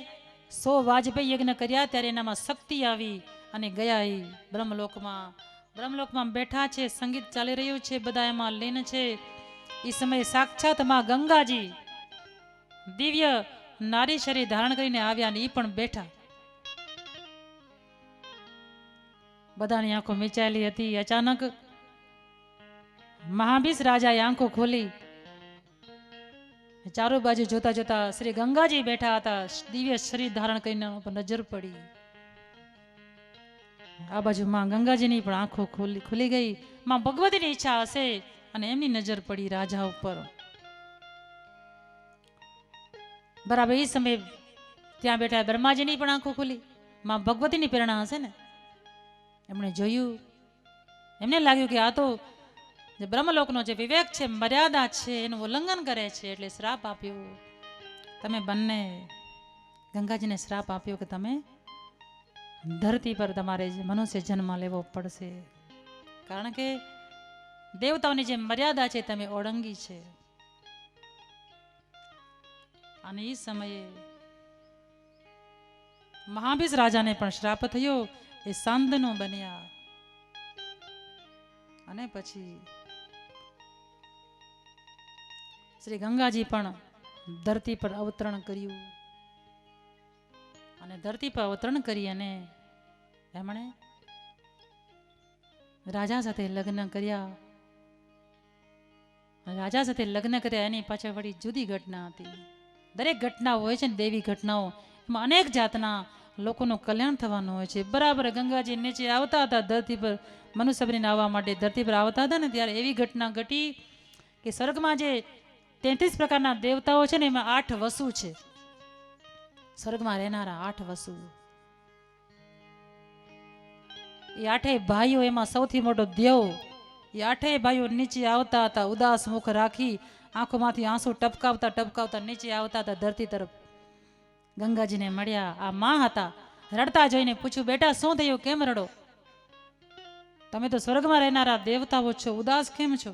100 વાજપેયી યજ્ઞ કર્યા. ત્યારે એનામાં શક્તિ આવી અને ગયા એ બ્રહ્મલોકમાં. બ્રહ્મલોકમાં બેઠા છે, સંગીત ચાલી રહ્યું છે, બધા એમાં લીન છે. એ સમયે સાક્ષાત માં ગંગાજી દિવ્ય નારી શરીર ધારણ કરીને આવ્યા ને એ પણ બેઠા. બધાની આંખો મીચાયેલી હતી. અચાનક મહાવીસ રાજાએ આંખો ખોલી. ચારો બાજુ જોતા જોતા શ્રી ગંગાજી બેઠા હતા, દિવ્ય શરીર ધારણ કરીને નજર પડી. આ બાજુ માં ગંગાજીની પણ આંખો ખુલી ગઈ. માં ભગવતીની ઈચ્છા હશે અને એમની નજર પડી રાજા ઉપર. બરાબર એ સમયે ત્યાં બેઠા બ્રહ્માજીની પણ આંખો ખુલી. માં ભગવતીની પ્રેરણા હશે ને, એમણે જોયું. એમને લાગ્યું કે આ તો જે બ્રહ્મલોકનો જે વિવેક છે, મર્યાદા છે, એનું ઉલ્લંઘન કરે છે. એટલે શ્રાપ આપ્યો. તમે બંને ગંગાજીને શ્રાપ આપ્યો કે તમે ધરતી પર તમારે મનુષ્ય જન્મ લેવો પડશે. કારણ કે દેવતાઓની જે મર્યાદા છે તમે ઓળંગી છે. અને એ સમયે મહાવીસ રાજાને પણ શ્રાપ થયો. એ સાંદનો બન્યા. અને પછી શ્રી ગંગાજી પણ ધરતી પર અવતરણ કર્યું. અને ધરતી પર અવતરણ કરી અને એમણે રાજા સાથે લગ્ન કર્યા. રાજા સાથે લગ્ન કર્યા એની પાછળ વળી જુદી ઘટના હતી. દરેક ઘટના હોય છે ને દેવી ઘટનાઓ, એમાં અનેક જાતના લોકોનું કલ્યાણ થવાનું હોય છે. બરાબર ગંગાજી નીચે આવતા હતા ધરતી પર, મનુષ્ય બનીને આવવા માટે ધરતી પર આવતા હતા ને, ત્યારે એવી ઘટના ઘટી કે સ્વર્ગમાં જે 33 પ્રકારના દેવતાઓ છે ને એમાં 8 વસુ છે. સ્વર્ગમાં રહેનારા 8 વસુ. એ 8 ભાઈઓ, એમાં સૌથી મોટો દેવ એ આઠેય ભાઈઓ નીચે આવતા હતા, ઉદાસ મુખ રાખી આંખોમાંથી આંસુ ટપકાવતા ટપકાવતા નીચે આવતા હતા ધરતી તરફ. ગંગાજીને મળ્યા. આ માં હતા. રડતા જોઈને પૂછ્યું, બેટા શું થયું, કેમ રડો? તમે તો સ્વર્ગમાં રહેનારા દેવતાઓ છો, ઉદાસ કેમ છો?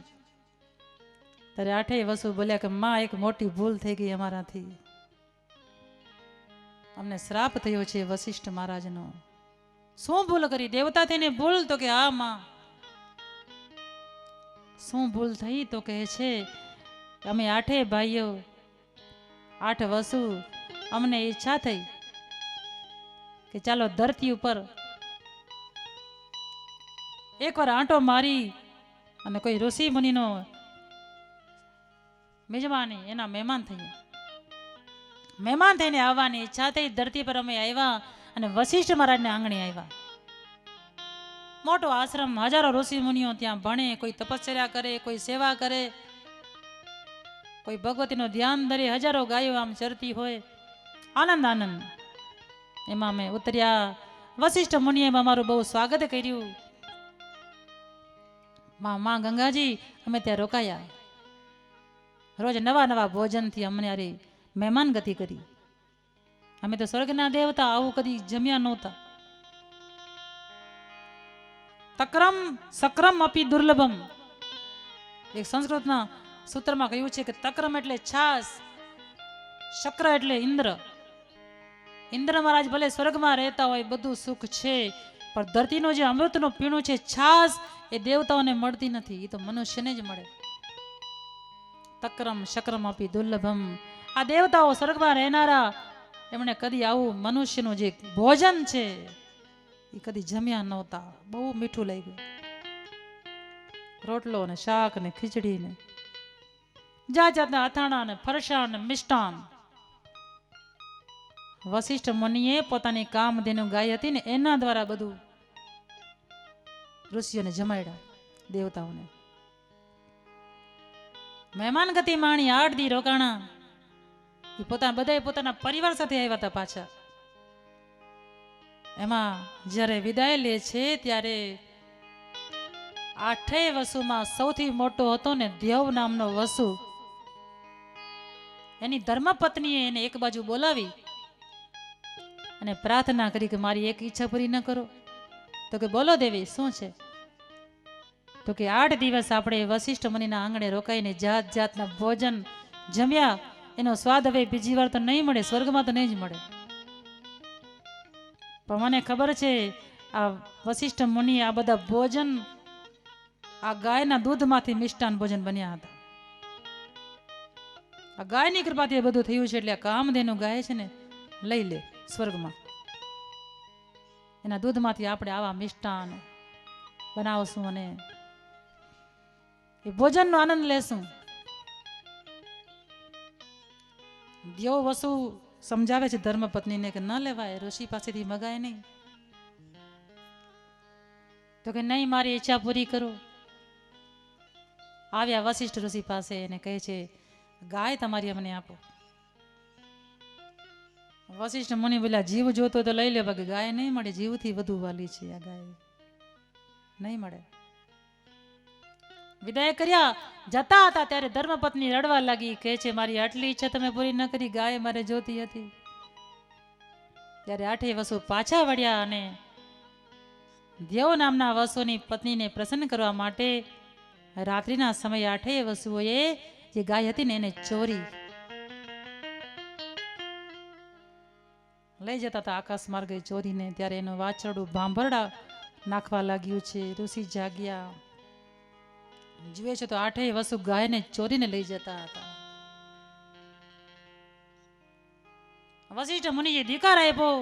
ત્યારે આઠેય વસુ બોલ્યા કે માં, એક મોટી ભૂલ થઈ ગઈ અમારાથી. અમને શ્રાપ થયો છે વશિષ્ઠ મહારાજનો. શું ભૂલ કરી? દેવતા થઈને ભૂલ? તો કે હા માં. શું ભૂલ થઈ? તો કહે છે અમે આઠેય ભાઈઓ, 8 વસુ, અમને ઈચ્છા થઈ કે ચાલો ધરતી ઉપર એકવાર આંટો મારી અને કોઈ ઋષિ મુનિનો મેજબાની એના મહેમાન થઈએ. મહેમાન થઈને આવવાની ઈચ્છા થઈ. ધરતી પર અમે આવ્યા અને વશિષ્ઠ મહારાજને આંગણે આવ્યા. મોટો આશ્રમ, હજારો ઋષિ મુનિઓ ત્યાં ભણે, કોઈ તપશ્ચર્યા કરે, કોઈ સેવા કરે, કોઈ ભગવતીનું ધ્યાન ધરે, હજારો ગાયો આમ ચરતી હોય. આનંદ આનંદ. એમાં અમે ઉતર્યા. વશિષ્ઠ મુનિએ અમારું બહુ સ્વાગત કર્યું. માં ગંગાજી અમે ત્યાં રોકાયા. રોજ નવા નવા ભોજનથી અમને અરે મહેમાન ગતિ કરી. અમે તો સ્વર્ગના દેવતા, આવું કદી જમ્યા નહોતા. તક્રમ સક્રમ અપી દુર્લભમ. એક સંસ્કૃતના સૂત્રમાં કહ્યું છે કે તક્રમ એટલે છાસ, શક્ર એટલે ઇન્દ્ર. ઇન્દ્ર મહારાજ ભલે સ્વર્ગમાં રહેતા હોય, બધું સુખ છે, પણ ધરતીનું જે અમૃતનું પીણું છે, છાસ, એ દેવતાઓને મળતી નથી, એ તો મનુષ્યને જ મળે. તક્રમ શક્રમ અપી દુર્લભમ. આ દેવતાઓ સ્વર્ગમાં રહેનારા, એમણે કદી આવું મનુષ્યનું જે ભોજન છે એ કદી જમ્યા નહોતા. બહુ મીઠું લાગ્યું. રોટલો ને શાક ને ખીચડી ને જાત જાતના અથાણા ને ફરસાણ ને મિષ્ટાન. વશિષ્ઠ મુનિએ પોતાની કામધેનુ ગાય હતી ને એના દ્વારા બધું ઋષિઓને જમાડ્યા, દેવતાઓને. મહેમાન ગતિ માણી. 8 દી રોકાણા. એ બધા પોતાના પરિવાર સાથે આવ્યા હતા પાછા. એમાં જ્યારે વિદાય લે છે ત્યારે 8 વસુમાં સૌથી મોટો હતો ને દેવ નામનો વસુ. એની ધર્મપત્નીએ એને એક બાજુ બોલાવી અને પ્રાર્થના કરી કે મારી એક ઈચ્છા પૂરી ન કરો? તો કે બોલો દેવી, શું છે? તો કે 8 દિવસ આપણે વશિષ્ઠ મુનિના આંગણે રોકાઈને જાત જાતના ભોજન જમ્યા, એનો સ્વાદ હવે બીજી વાર તો નહીં મળે, સ્વર્ગમાં તો નહીં જ મળે. પણ મને ખબર છે આ વશિષ્ઠ મુનિ આ બધા ભોજન આ ગાયના દૂધમાંથી મિષ્ટાન ભોજન બન્યા હતા. આ ગાયની કૃપાથી બધું થયું છે. એટલે આ કામધેનુ ગાય છે ને, લઈ લે સ્વર્ગમાં. એના દૂધમાંથી આપણે આવા મિષ્ટાન બનાવશું અને એ ભોજનનો આનંદ લેશું. દેવ વસુ સમજાવે છે ધર્મપત્નીને કે ન લેવાય, ઋષિ પાસેથી મગાય નહીં. તો કે નહીં, મારી ઈચ્છા પૂરી કરો. આવ્યા વશિષ્ઠ ઋષિ પાસે અને કહે છે ગાય તમારી અમને આપો. વશિષ્ઠ મુનિ બોલ્યા જીવ જોતો તો લઈ લે, બાકી ગાય નહીં મળે, જીવથી વધુ વાલી છે આ ગાય, નહીં મળે. વિદાય કર્યા. જતા હતા ત્યારે ધર્મપત્ની રડવા લાગી. કહે છે મારી આટલી ઈચ્છા તમે પૂરી ન કરી, ગાય મારે જોતી હતી. ત્યારે 8 વસુ પાછા વળ્યા અને દેવ નામના વસુની પત્નીને પ્રસન્ન કરવા માટે રાત્રિના સમયે 8 વસુઓએ જે ગાય હતી ને એને ચોરી લઈ જતા હતા આકાશ માર્ગે ચોરીને. ત્યારે એનું વાછરડું ભાંભરડા નાખવા લાગ્યું છે. ઋષિ જાગ્યા, જુએ છે તો 8 વસુ ગાયને ચોરીને લઈ જતા હતા. વશિષ્ઠ મુનિએ ધિકાર આપ્યો,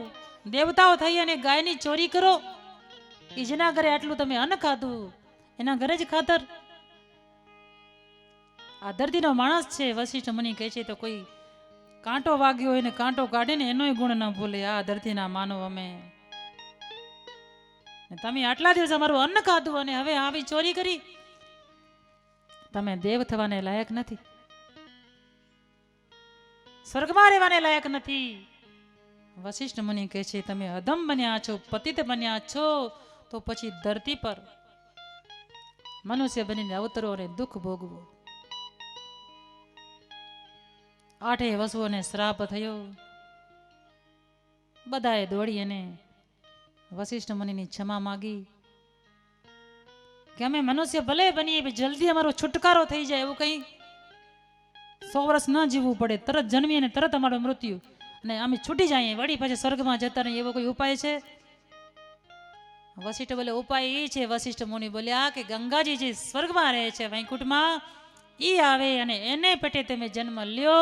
દેવતાઓ થઈ અને ગાયની ચોરી કરો? એ જેના ઘરે આટલું તમે અન્ન ખાધું એના ઘરે જ ખાતર. આ ધરતીનો માણસ છે. વશિષ્ઠ મુનિ કહે છે તો કોઈ કાંટો વાગ્યો હોય ને કાંટો કાઢે ને એનોય ગુણ ન ભૂલે. આ ધરતીના માનવ અમે. તમે આટલા દિવસ અમારું અન્ન ખાધું અને હવે આવી ચોરી કરી? તમે દેવ થવાને લાયક નથી, સ્વર્ગમાં રહેવાને લાયક નથી. વશિષ્ઠ મુનિ કહે છે તમે અધમ બન્યા છો, પતિત બન્યા છો, તો પછી ધરતી પર મનુષ્ય બનીને અવતરો અને દુઃખ ભોગવો. આઠેય વસુઓને શ્રાપ થયો. બધાએ દોડી અને વશિષ્ઠ મુનિની ક્ષમા માગી કે અમે મનુષ્ય ભલે બનીએ જલ્દી અમારો છુટકારો થઈ જાય, એવું કંઈ 100 વર્ષ ન જીવવું પડે, તરત જન્મી અને તરત અમારું મૃત્યુ અને અમે છૂટી જઈએ વળી પાછા સ્વર્ગમાં જતા રહીએ, એવો કોઈ ઉપાય છે? વશિષ્ઠ બોલે ઉપાય એ છે. વશિષ્ઠ મુનિ બોલ્યા કે ગંગાજી જે સ્વર્ગમાં રહે છે વૈકુંઠમાં, એ આવે અને એને પેટે તમે જન્મ લ્યો,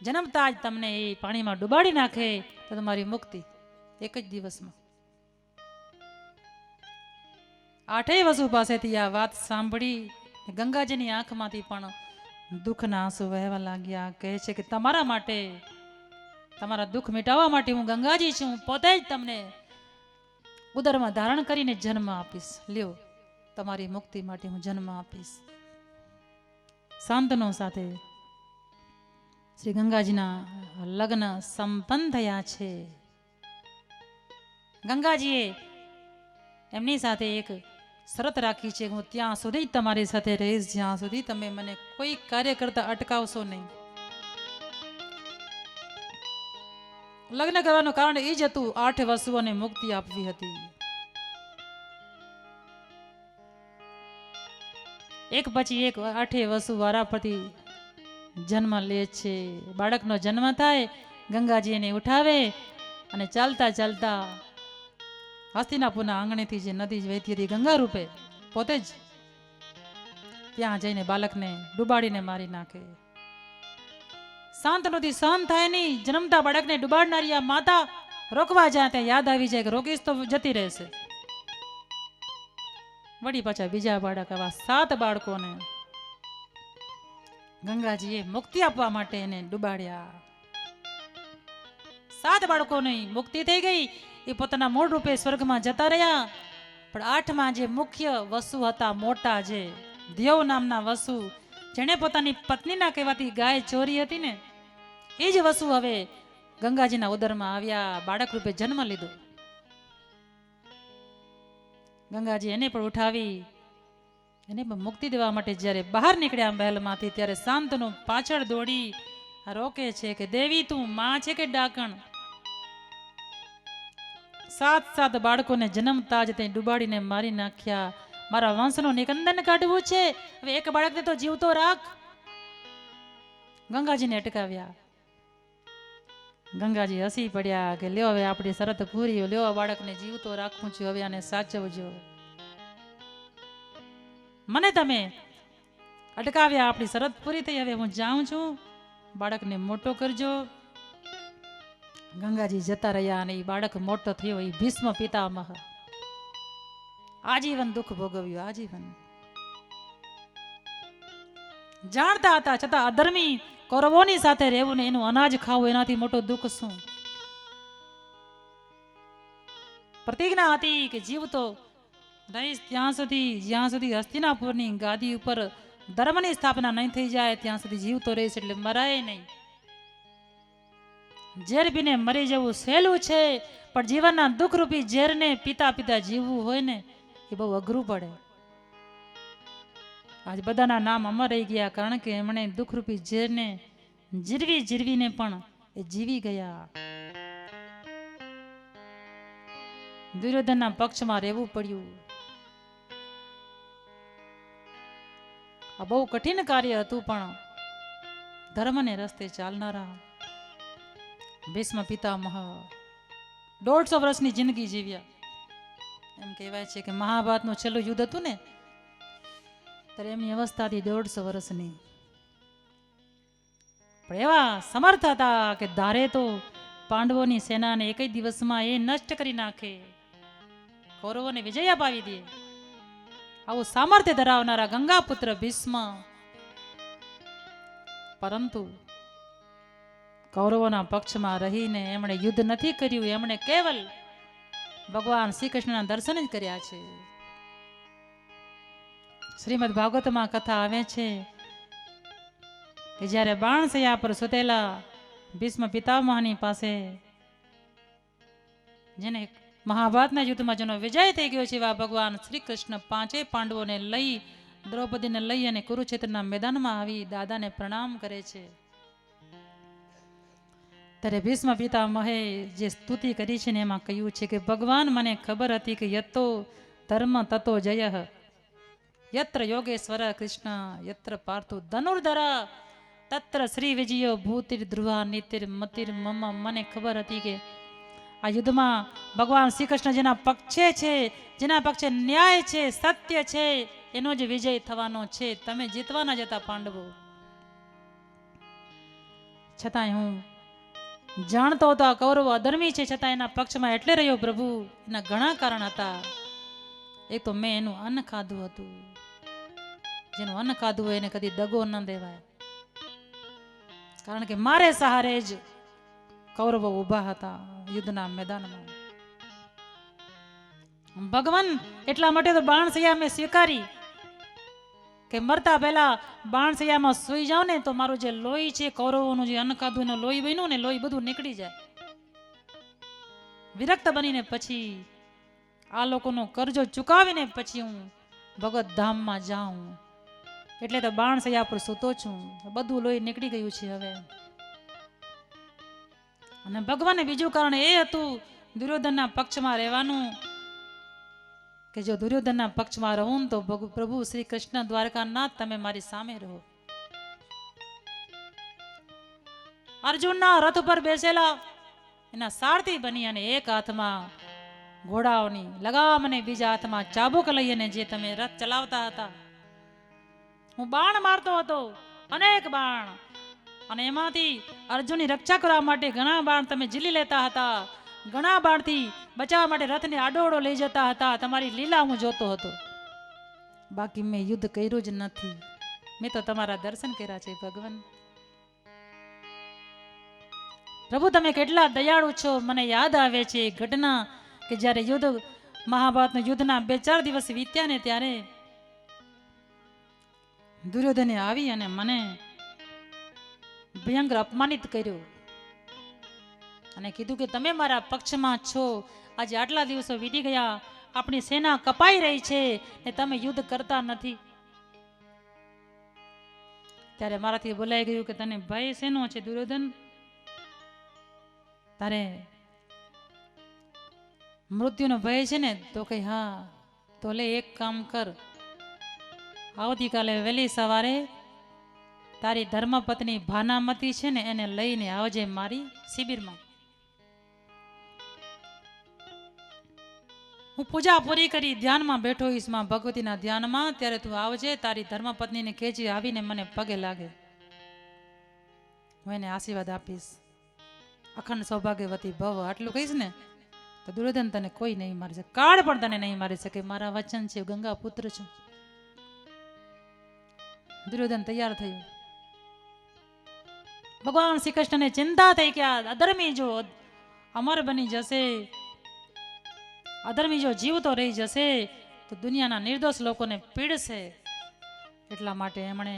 જન્મતા જ તમને એ પાણીમાં ડુબાડી નાખે તો તમારી મુક્તિ એક જ દિવસમાં. આઠેય વસુ પાસેથી આ વાત સાંભળી ગંગાજીની આંખમાંથી પણ દુઃખના આંસુ વહેવા લાગ્યા. કહે છે કે તમારા માટે, તમારા દુઃખ મિટાવવા માટે હું ગંગાજી છું, પોતે જ તમને ઉદરમાં ધારણ કરીને જન્મ આપીશ. લ્યો, તમારી મુક્તિ માટે હું જન્મ આપીશ. શાંતનો સાથે શ્રી ગંગાજીના લગ્ન સંપન્ન થયા છે. ગંગાજીએ એમની સાથે એક શરત રાખી છે, હું ત્યાં સુધી જ તમારી સાથે રહીશ જ્યાં સુધી તમે મને કોઈ કાર્ય કરતા અટકાવશો નહીં. લગ્ન કરવાનું કારણ એ જ હતું, 8 વસુઓને મુક્તિ આપવી હતી. એક પછી એક 8 વસુ વારાફરતી જન્મ લે છે. બાળકનો જન્મ થાય, ગંગાજી એને ઉઠાવે અને ચાલતા ચાલતા હસ્તિનાપુરના આંગણેથી જે નદી વહેતી હતી ગંગા રૂપે, પોતે જ ત્યાં જઈને બાળકને ડુબાડીને મારી નાખે. શાંત નથી, સહન થાય નહીં. જન્મતા બાળકને ડુબાડનારી આ માતા રોકવા જાય ત્યાં યાદ આવી જાય કે રોકીશ તો જતી રહેશે. વળી પાછા બીજા બાળક, આવા 7 બાળકોને ગંગાજીએ મુક્તિ આપવા માટે એને ડુબાડ્યા. 7 બાળકોની મુક્તિ થઈ ગઈ. એ પોતાના મૂળ રૂપે સ્વર્ગમાં જતા રહ્યા. પણ 8માં જે મુખ્ય વસુ હતા, મોટા, જે દેવ નામના વસુ, જેણે પોતાની પત્નીના કહેવાતી ગાય ચોરી હતી ને, એ જ વસુ હવે ગંગાજીના ઉદરમાં આવ્યા, બાળક રૂપે જન્મ લીધો. ગંગાજી એને પણ ઉઠાવી, એને પણ મુક્તિ દેવા માટે જ્યારે બહાર નીકળ્યા મહેલમાંથી, ત્યારે શાંતનુ પાછળ દોડી રોકે છે કે દેવી તું માં છે કે ડાકણ? 7 બાળકોને જન્મતા જ તે ડુબાડીને મારી નાખ્યા. મારા વંશનું નિકંદન કાઢવું છે, હવે એક બાળકને તો જીવતો રાખ. ગંગાજીને અટકાવ્યા. ગંગાજી હસી પડ્યા કે લ્યો હવે આપણી શરત પૂરી, લ્યો આ બાળકને જીવતો રાખવું છું, હવે આને સાચવજો. મને તમે અટકાવ્યા, આપણી શરત પૂરી થઈ, હવે હું જાઉં છું, બાળકને મોટો કરજો. ગંગાજી જતા રહ્યા અને એ બાળક મોટો થયો. એ ભીષ્મ પિતામહ આજીવન દુઃખ ભોગવ્યું, આજીવન. જાણતા હતા છતાં અધર્મી કૌરવોની સાથે રહેવું ને એનું અનાજ ખાવું, એનાથી મોટો દુઃખ શું? પ્રતિજ્ઞા હતી કે જીવતો રહીશ ત્યાં સુધી, જ્યાં સુધી હસ્તિનાપુરની ગાદી ઉપર ધર્મની સ્થાપના નહીં થઈ જાય ત્યાં સુધી જીવતો રહીશ, એટલે મરાય નહીં. ઝેર પીને મરી જવું સહેલું છે, પણ જીવનના દુઃખરૂપી ઝેરને પીતા પીતા જીવવું હોય ને એ બહુ અઘરું પડે. આજ બધાના નામ અમર રહી ગયા, કારણ કે એમણે દુઃખરૂપી ઝેરને જીરવીને પણ એ જીવી ગયા. દુર્યોધનના પક્ષમાં રહેવું પડ્યું. આ બહુ કઠિન કાર્ય હતું, પણ ધર્મને રસ્તે ચાલનારા ભીષ્મ પિતામહ 150 વર્ષની જિંદગી જીવ્યા. એમ કહેવાય છે કે મહાભારતનું છેલ્લું યુદ્ધ હતું ને, ત્યારે એમની અવસ્થા હતી 150 વર્ષની. પણ એવા સમર્થ હતા કે ધારે તો પાંડવોની સેનાને એક જ દિવસમાં એ નષ્ટ કરી નાખે, કૌરવોને વિજય અપાવી દે. આવું સામર્થ્ય ધરાવનારા ગંગાપુત્ર ભીષ્મ, પરંતુ કૌરવોના પક્ષમાં રહીને એમણે યુદ્ધ નથી કર્યું, એમણે કેવલ ભગવાન શ્રી કૃષ્ણના દર્શન જ કર્યા છે. શ્રીમદ ભાગવતમાં કથા આવે છે કે જ્યારે બાણસૈયા પર સુતેલા ભીષ્મ પિતામહની પાસે જેને મહાભારતના યુદ્ધમાં જેનો વિજય થઈ ગયો છે એવા ભગવાન શ્રી કૃષ્ણ પાંચે પાંડવોને લઈ દ્રૌપદીને લઈ અને કુરુક્ષેત્રના મેદાનમાં આવી દાદાને પ્રણામ કરે છે. ત્યારે ભીષ્મ પિતામહે જે સ્તુતિ કરી છે ને એમાં કહ્યું છે કે ભગવાન મને ખબર હતી કે યતો ધર્મ તતો જય, યત્ર યોગેશ્વર કૃષ્ણ યત્ર પાર્થો ધનુર્ધર તત્ર શ્રી વિજયો ભૂતિર ધ્રુવા નીતિર મતિર મમ. મને ખબર હતી કે આ યુદ્ધમાં ભગવાન શ્રી કૃષ્ણ જેના પક્ષે છે, જેના પક્ષે ન્યાય છે, સત્ય છે, એનો જ વિજય થવાનો છે. તમે જીતવાના જતા પાંડવો. છતાંય હું જાણતો હતો આ કૌરવો અધર્મી છે, છતાં એના પક્ષમાં એટલે રહ્યો પ્રભુ. એના ઘણા કારણ હતા. એક તો મેં એનું અન્ન ખાધું હતું. જેનું અન્ન ખાધું હોય એને કદી દગો ન દેવાય, કારણ કે મારે સહારે જ કૌરવો ઊભા હતા યુદ્ધના મેદાનમાં. ભગવાન એટલા માટે તો બાણસૈયા મેં સ્વીકારી કે મરતા પહેલા બાણસૈયામાં સુઈ જાવ ને તો મારું જે લોહી છે, કૌરવોનું જે અન્ન ખાધું એનું લોહી બન્યું ને, લોહી બધું નીકળી જાય. વિરક્ત બનીને પછી આ લોકોનો કરજો ચુકાવીને પછી હું ભગત ધામમાં જાઉં. એટલે તો બાણસૈયા પર સૂતો છું. બધું લોહી નીકળી ગયું છે હવે. અને ભગવાને બીજું કારણ એ હતું દુર્યોધનના પક્ષમાં રહેવાનું, કે જો દુર્યોધનના પક્ષમાં રહું તો પ્રભુ શ્રી કૃષ્ણ દ્વારકાનાથ તમે મારી સામે રહો. અર્જુનના રથ પર બેસેલા એના સારથી બની અને એક હાથમાં ઘોડાઓની લગામ અને બીજા હાથમાં ચાબુક લઈ અને જે તમે રથ ચલાવતા હતા, હું બાણ મારતો હતો, અનેક બાણ, અને એમાંથી અર્જુનની રક્ષા કરવા માટે ઘણા બાણ તમે ઝીલી લેતા હતા. ઘણા બાણથી બચાવવા માટે રથને આડોડો લઈ જતા હતા. તમારી લીલા હું જોતો હતો. બાકી મેં યુદ્ધ કર્યું જ નથી. મેં તો તમારા દર્શન કર્યા છે ભગવાન. પ્રભુ તમે કેટલા દયાળુ છો. મને યાદ આવે છે એ ઘટના કે જ્યારે યુદ્ધ મહાભારતના યુદ્ધના 2-4 દિવસ વીત્યા ને ત્યારે દુર્યોધને આવી અને મને ભયંકર અપમાનિત કર્યો અને કીધું કે તમે મારા પક્ષમાં છો. આજે આટલા દિવસો વીતી ગયા, આપણી સેના કપાઈ રહી છે ને તમે યુદ્ધ કરતા નથી. ત્યારે મારાથી બોલાઈ ગયું કે તને ભય શેનો છે દુર્યોધન? તારે મૃત્યુનો ભય છે ને? તો કઈ હા. તો લે એક કામ કર, આવતીકાલે વહેલી સવારે તારી ધર્મપત્ની ભાનામતી છે ને એને લઈને આવજે મારી શિબિરમાં. હું પૂજા પૂરી કરી ધ્યાનમાં બેઠો ઈસમાં ભગવતીના ધ્યાનમાં, ત્યારે તું આવજે. તારી ધર્મપત્નીને કહેજે આવીને મને પગે લાગે, હું એને આશીર્વાદ આપીશ. અખંડ સૌભાગ્યવતી ભવ. આટલું કહીશ ને તો દુર્યોધન તને કોઈ નહીં મારી શકે, કાળ પણ તને નહીં મારી શકે. મારા વચન છે, ગંગા પુત્ર છું. દુર્યોધન તૈયાર થયો. ભગવાન શ્રી કૃષ્ણને ચિંતા થઈ કે આ અધર્મી જો અમર બની જશે, અધર્મી જો જીવતો રહી જશે તો દુનિયાના નિર્દોષ લોકોને પીડશે. એટલા માટે એમણે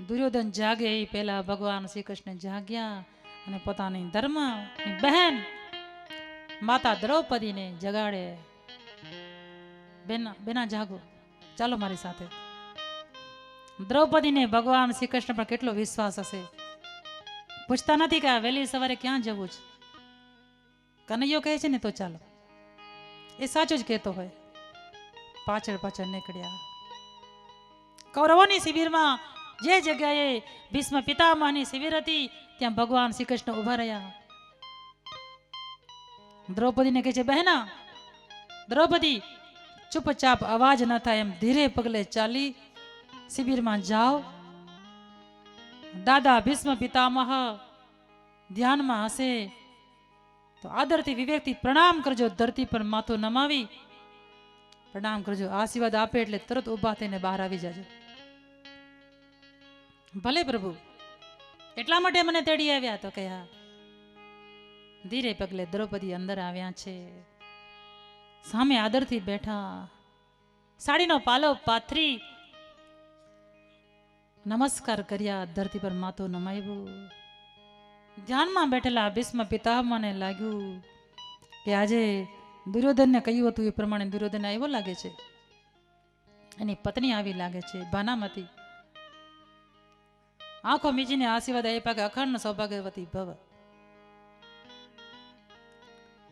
દુર્યોધન જાગે એ પહેલા ભગવાન શ્રી કૃષ્ણ જાગ્યા અને પોતાની ધર્મની બહેન માતા દ્રૌપદીને જગાડે. બેના જાગો, ચાલો મારી સાથે. દ્રૌપદીને ભગવાન શ્રી કૃષ્ણ પર કેટલો વિશ્વાસ હશે. પૂછતા નથી કે આ વહેલી સવારે ક્યાં જવું છે. કનૈયો કહે છે ને તો ચાલો. એ સાચું જ કહેતો હોય. પાછળ પાછળ નીકળ્યા. કૌરવોની શિબિરમાં જે જગ્યાએ ભીષ્મ પિતામહની શિબિર હતી ત્યાં ભગવાન શ્રી કૃષ્ણ ઉભા રહ્યા. દ્રૌપદીને કહે છે, બહેના દ્રૌપદી, ચૂપચાપ અવાજ ન થાય એમ ધીરે પગલે ચાલી શિબિરમાં જાઓ. દાદા ભીષ્મ પિતામહ ધ્યાનમાં હશે તો આદરથી વિવેકથી પ્રણામ કરજો. ધરતી પર માથું નમાવી પ્રણામ કરજો. આશીર્વાદ આપે એટલે તરત ઊભા થઈને બહાર આવી જાજો. ભલે પ્રભુ, એટલા માટે મને તેડી આવ્યા. તો કે હા. ધીરે પગલે દ્રૌપદી અંદર આવ્યા છે. સામે આદરથી બેઠા, સાડીનો પાલો પાથરી નમસ્કાર કર્યા, ધરતી પર માથું નમાવ્યું. ધ્યાનમાં બેઠેલા ભીષ્મ પિતામહને લાગ્યું કે આજે દુર્યોધનને કહ્યું હતું એ પ્રમાણે દુર્યોધન આવ્યો લાગે છે. એની પત્ની આવી લાગે છે, ભાનામતી. આંખો મીચીને આશીર્વાદ આપ્યા કે અખંડ સૌભાગ્યવતી ભવ.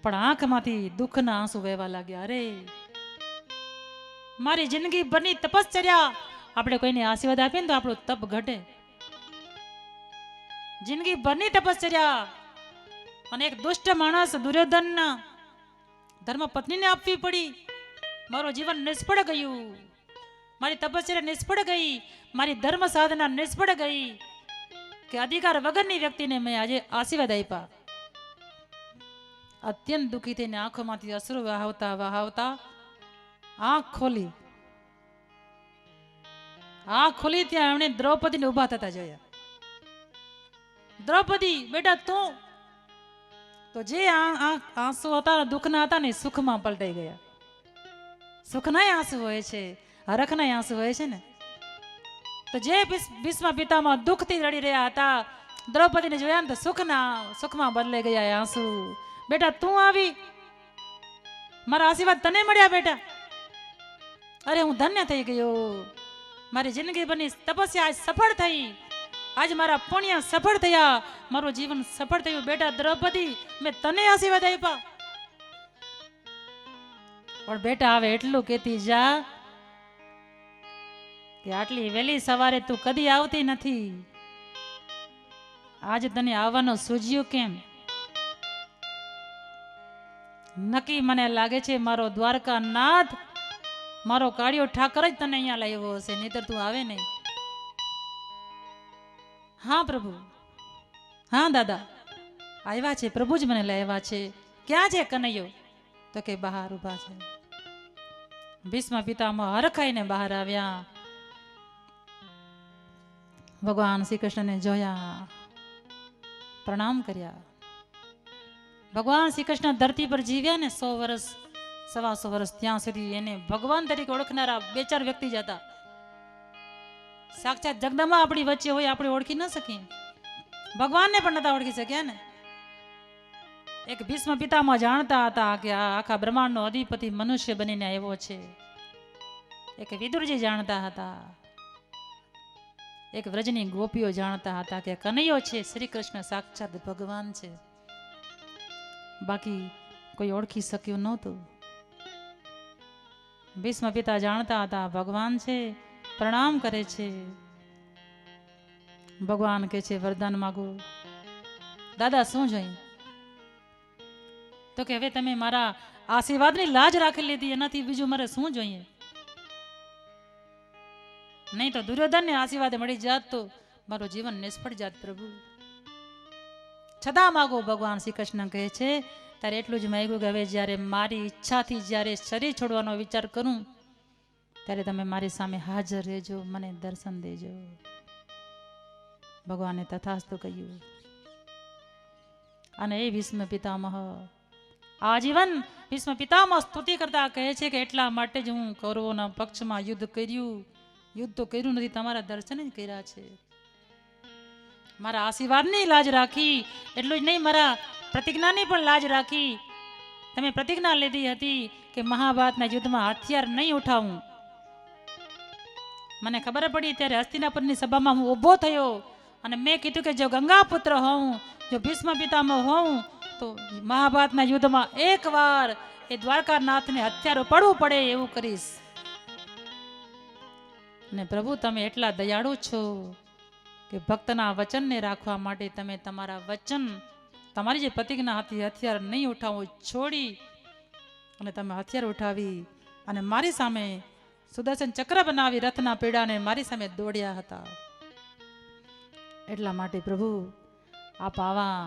પણ આંખમાંથી દુઃખના આંસુ વહેવા લાગ્યા. અરે મારી જિંદગી ભરની તપશ્ચર્યા, આપણે કોઈને આશીર્વાદ આપીએ ને તો આપણું તપ ઘટે. જિંદગી ભરની તપશ્ચર્યા અને એક દુષ્ટ માણસ દુર્યોધનના ધર્મ પત્નીને આપવી પડી. મારું જીવન નિષ્ફળ ગયું, મારી તપશ્ચર્યા નિષ્ફળ ગઈ, મારી ધર્મ સાધના નિષ્ફળ ગઈ કે અધિકાર વગરની વ્યક્તિને મેં આજે આશીર્વાદ આપ્યા. અત્યંત દુઃખી થઈને આંખોમાંથી અશ્રુ વહાવતા વહાવતા આંખ ખોલી ત્યાં એમણે દ્રૌપદીને ઊભા થતા જોયા. દ્રૌપદી બેટા તું તો જે આંસુ હતા દુઃખના હતા ને સુખમાં પલટાઈ ગયા. સુખના આંસુ હોય છે, હરખના આંસુ હોય છે ને. તો જે ભીષ્મ પિતામહ દુઃખથી રડી રહ્યા હતા, દ્રૌપદીને જોયા ને તો સુખમાં બદલાઈ ગયા એ આંસુ. બેટા તું આવી, મારા આશીર્વાદ તને મળ્યા બેટા. અરે હું ધન્ય થઈ ગયો, મારી જિંદગી બની તપસ્યા આજ સફળ થઈ, આજ મારા પુણ્ય સફળ થયા, મારું જીવન સફળ થયું. બેટા દ્રૌપદી મેં તને આશીર્વાદ આપ્યા. પણ બેટા હવે એટલું કહેતી જા કે આટલી વહેલી સવારે તું કદી આવતી નથી, આજ તને આવવાનું સૂઝ્યું કેમ? નક્કી મને લાગે છે મારો દ્વારકા નાથ, મારો કાળિયો ઠાકર જ તને અહીંયા લાવ્યો હશે, નહીતર તું આવે નહીં. હા પ્રભુ, હા દાદા આવ્યા છે, પ્રભુ જ મને લાવ્યા છે. ક્યાં છે કનૈયો? તો કે બહાર ઊભા છે. ભીષ્મ પિતામહ હરખાઈને બહાર આવ્યા. ભગવાન શ્રી કૃષ્ણને જોયા, પ્રણામ કર્યા. ભગવાન શ્રી કૃષ્ણ ધરતી પર જીવ્યા ને 100 વર્ષ 125 વર્ષ, ત્યાં સુધી એને ભગવાન તરીકે ઓળખનારા 2-4 વ્યક્તિ જ હતા. સાક્ષાત જગદંબા આપણી વચ્ચે હોય, આપણે ઓળખી ન શકીએ, ભગવાનને પણ નતા ઓળખી શક્યા ને. એક ભીષ્મ પિતામહ જાણતા હતા કે આ આખા બ્રહ્માંડનો અધિપતિ મનુષ્ય બનીને આવ્યો છે. એક વિદુરજી જાણતા હતા, એક વ્રજની ગોપીઓ જાણતા હતા કે કનૈયો છે શ્રી કૃષ્ણ સાક્ષાત ભગવાન છે. બાકી કોઈ ઓળખી શક્યું નહોતું. ભીષ્મ પિતા જાણતા હતા ભગવાન છે, પ્રણામ કરે છે. ભગવાન કહે છે વરદાન માગો. દાદા શું જોઈએ? તો કે હવે તમે મારા આશીર્વાદની લાજ રાખી લીધી, એનાથી બીજું મારે શું જોઈએ? નહીં તો દુર્યોધનને આશીર્વાદ મળી જાત તો મારું જીવન નિષ્ફળ જાત પ્રભુ. છતાં માગો. ભગવાન શ્રી કૃષ્ણ કહે છે ત્યારે એટલું જ માગ્યું કે હવે જ્યારે મારી ઈચ્છાથી જ્યારે શરીર છોડવાનો વિચાર કરું ત્યારે તમે મારી સામે હાજર રહેજો, મને દર્શન દેજો. ભગવાને તથાસ્તુ કહ્યું. અને એ ભીષ્મ પિતામહ આજીવન ભીષ્મ પિતામહ સ્તુતિ કરતા કહે છે કે એટલા માટે જ હું કૌરવોના પક્ષમાં યુદ્ધ કર્યું. યુદ્ધ તો કર્યું નથી, તમારા દર્શન જ કર્યા છે. મારા આશીર્વાદની લાજ રાખી, એટલું જ નહીં મારા પ્રતિજ્ઞાની પણ લાજ રાખી. તમે પ્રતિજ્ઞા લીધી હતી કે મહાભારતના યુદ્ધમાં હથિયાર નહીં ઉઠાવું. મને ખબર પડી ત્યારે હસ્તિનાપુરની સભામાં હું ઊભો થયો અને મેં કીધું કે જો ગંગાપુત્ર હોઉં, જો ભીષ્મ પિતામહ હોઉં તો મહાભારતના યુદ્ધમાં એકવાર એ દ્વારકાનાથને હથિયાર પડવું પડે એવું કરીશ. ને પ્રભુ તમે એટલા દયાળુ છો કે ભક્તના વચનને રાખવા માટે તમે તમારા વચન, તમારી જે પ્રતિજ્ઞા હતી હથિયાર નહીં ઉઠાવવું છોડી અને તમે હથિયાર ઉઠાવી અને મારી સામે સુદર્શન ચક્ર બનાવી રથના પીડાને મારી સામે દોડ્યા હતા. એટલા માટે પ્રભુ આપ આવા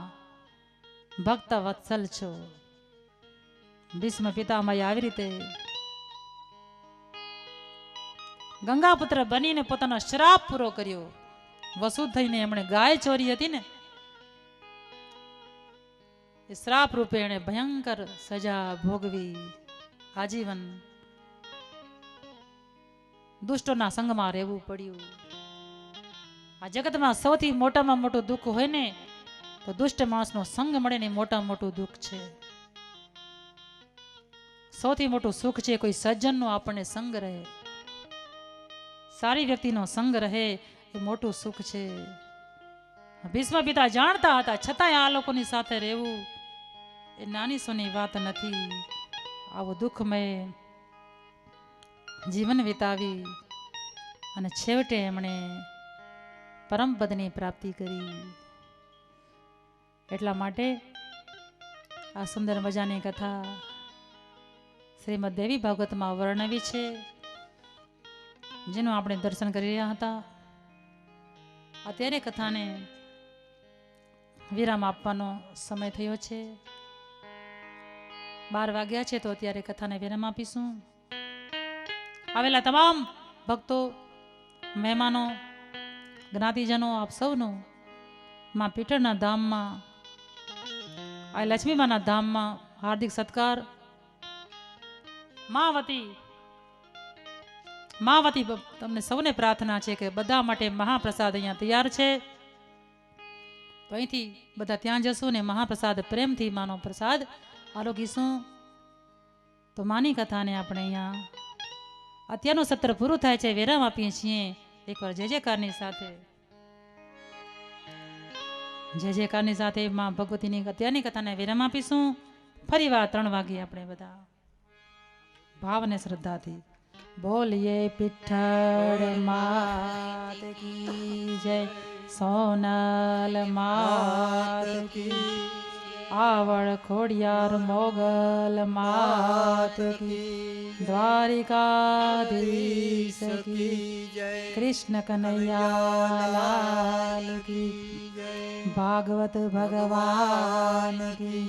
ભક્ત વત્સલ છો. ભીષ્મ પિતામહ આવી રીતે ગંગાપુત્ર બનીને પોતાનો શ્રાપ પૂરો કર્યો. વસુ થઈને એમણે ગાય ચોરી હતી ને, એ શ્રાપ રૂપે એણે ભયંકર સજા ભોગવી. આજીવન દુષ્ટોના સંગમાં રહેવું પડ્યું. આ જગતમાં સૌથી મોટામાં મોટું દુઃખ હોય ને તો દુષ્ટ માણસનો સંગ મળે ને મોટામાં મોટું દુઃખ છે. સૌથી મોટું સુખ છે કોઈ સજ્જનનો આપણને સંગ રહે, સારી વ્યક્તિનો સંગ રહે એ મોટું સુખ છે. ભીષ્મ પિતા જાણતા હતા, છતાંય આ લોકોની સાથે રહેવું એ નાની સોની વાત નથી. આવું દુઃખમય જીવન વિતાવી અને છેવટે એમણે પરમપદની પ્રાપ્તિ કરી. એટલા માટે આ સુંદર મજાની કથા શ્રીમદ દેવી ભાગવતમાં વર્ણવી છે, જેનું આપણે દર્શન કરી રહ્યા હતા. અત્યારે કથાને વિરામ આપવાનો સમય થયો છે. 12 વાગ્યા છે તો અત્યારે કથાને વિરામ આપીશું. આવેલા તમામ ભક્તો, મહેમાનો, જ્ઞાતિજનો, આપ સૌનું માં પીઠળના ધામમાં, આ લક્ષ્મીમાના ધામમાં હાર્દિક સત્કાર. માવતી તમને સૌને પ્રાર્થના છે કે બધા માટે મહાપ્રસાદ અહીંયા તૈયાર છે, તો અહીંથી બધા ત્યાં જશું ને મહાપ્રસાદ પ્રેમથી માનો પ્રસાદ આરોગીશું. તો માની કથાને આપણે અહીંયા અત્યારનું સત્ર પૂરું થાય છે, વિરામ આપીએ છીએ. એકવાર જય જયકારની સાથે, જય જયકારની સાથે માં ભગવતીની અત્યારની કથાને વિરામ આપીશું. ફરી વાર 3 વાગે આપણે બધા ભાવ અને શ્રદ્ધાથી બોલીએ પીઠળ માત કી જય, સોનલ માત કી, આવળ ખોડિયાર મોગલ માત કી, દ્વારિકાધીશ કી જય, કૃષ્ણ કનૈયા લાલ કી જય, ભાગવત ભગવાન કી,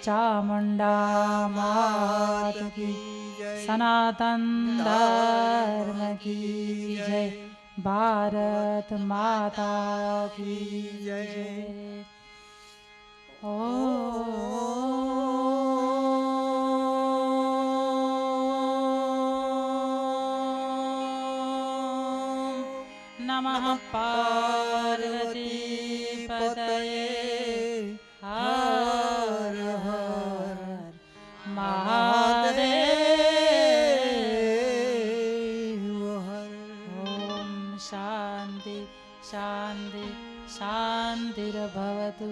ચામુંડા માત કી જય, સનાતન ધર્મ કી જય, ભારત માતા કી જય. ઓમ નમઃ પાર્વતી પતયે, હર હર મહાદેવ. ઓમ શાંતિ શાંતિ શાંતિર્ભવતુ.